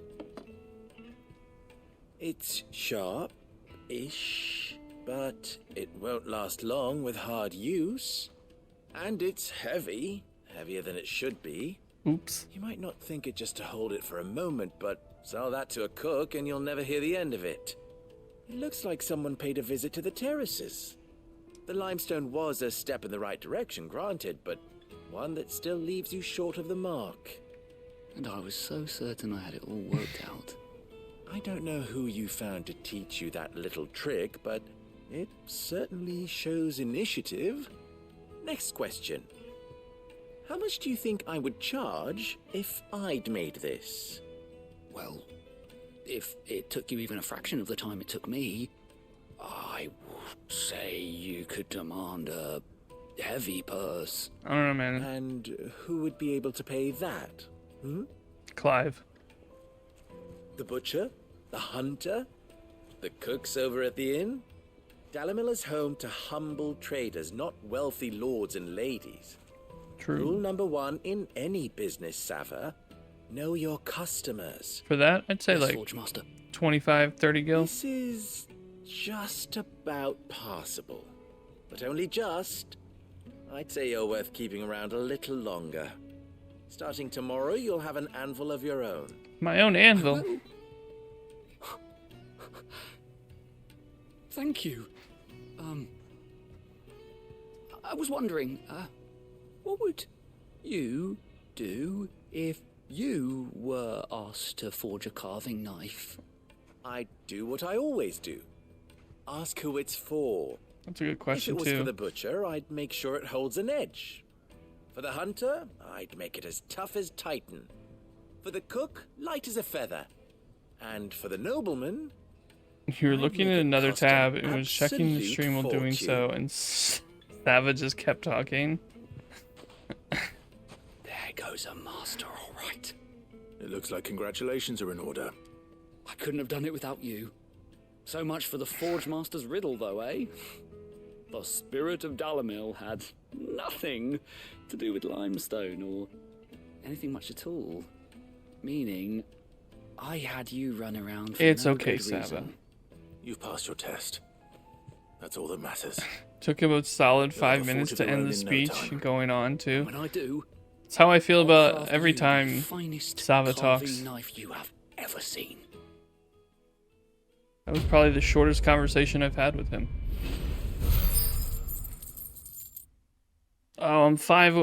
It's sharp-ish, but it won't last long with hard use. And it's heavy, heavier than it should be. Oops. You might not think it just to hold it for a moment, but sell that to a cook and you'll never hear the end of it. It looks like someone paid a visit to the terraces. The limestone was a step in the right direction, granted, but one that still leaves you short of the mark. And I was so certain I had it all worked out. I don't know who you found to teach you that little trick, but it certainly shows initiative. Next question. How much do you think I would charge if I'd made this? Well, if it took you even a fraction of the time it took me, I would say you could demand a heavy purse. I don't know, man. And who would be able to pay that? Clive. The butcher? The hunter? The cooks over at the inn? Dalimil is home to humble traders, not wealthy lords and ladies. True. Rule number 1 in any business, Sava. Know your customers. For that, I'd say like 25, 30 gil. This is just about passable. But only just. I'd say you're worth keeping around a little longer. Starting tomorrow, you'll have an anvil of your own. My own anvil. Thank you. I was wondering, what would you do if you were asked to forge a carving knife? I'd do what I always do. Ask who it's for. That's a good question, If it was too. for the butcher, I'd make sure it holds an edge. For the hunter, I'd make it as tough as Titan. For the cook, light as a feather. And for the nobleman... You're looking at another cost an tab. It was checking the absolute stream while doing fortune. so, and Savage just kept talking. There goes a master, all right. It looks like congratulations are in order. I couldn't have done it without you. So much for the Forge Master's riddle, though, eh? The spirit of Dalimil had nothing to do with limestone or anything much at all. Meaning, I had you run around for It's no okay, good Sava. reason. You've passed your test. That's all that matters. Took him a solid You'll 5 have a minutes forge to of your end own the in no speech, time. going on, too. When I do, It's how I feel I'll about carve every you the time finest Sava carving talks. knife you have ever seen. That was probably the shortest conversation I've had with him. Oh, I'm 5.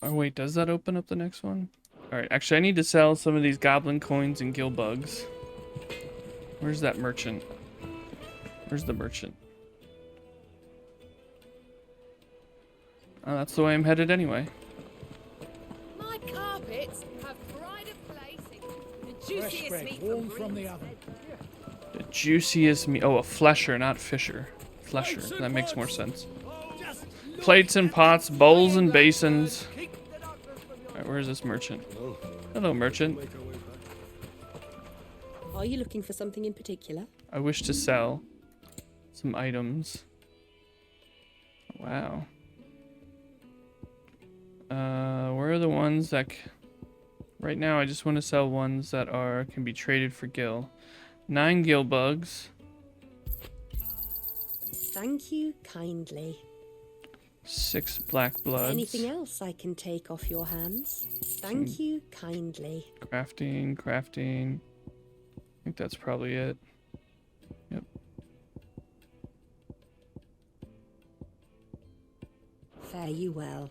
Oh, wait, does that open up the next one? Alright, actually, I need to sell some of these goblin coins and gill bugs. Where's that merchant? Where's the merchant? Oh, that's the way I'm headed anyway. My carpets have pride of place. The Fresh juiciest bread, meat warm from from the Britain's oven. The juiciest meat. Oh, a flesher, not fisher. Flesher. That makes more sense. Plates and pots, bowls and basins. Alright, where's this merchant? Hello, merchant. Are you looking for something in particular? I wish to sell some items. Wow. Where are the ones that... Right now, I just want to sell ones that can be traded for gil. 9 gil bugs. Thank you kindly. 6 black bloods. Anything else I can take off your hands? Thank you kindly. Crafting. I think that's probably it. Yep. Fare you well.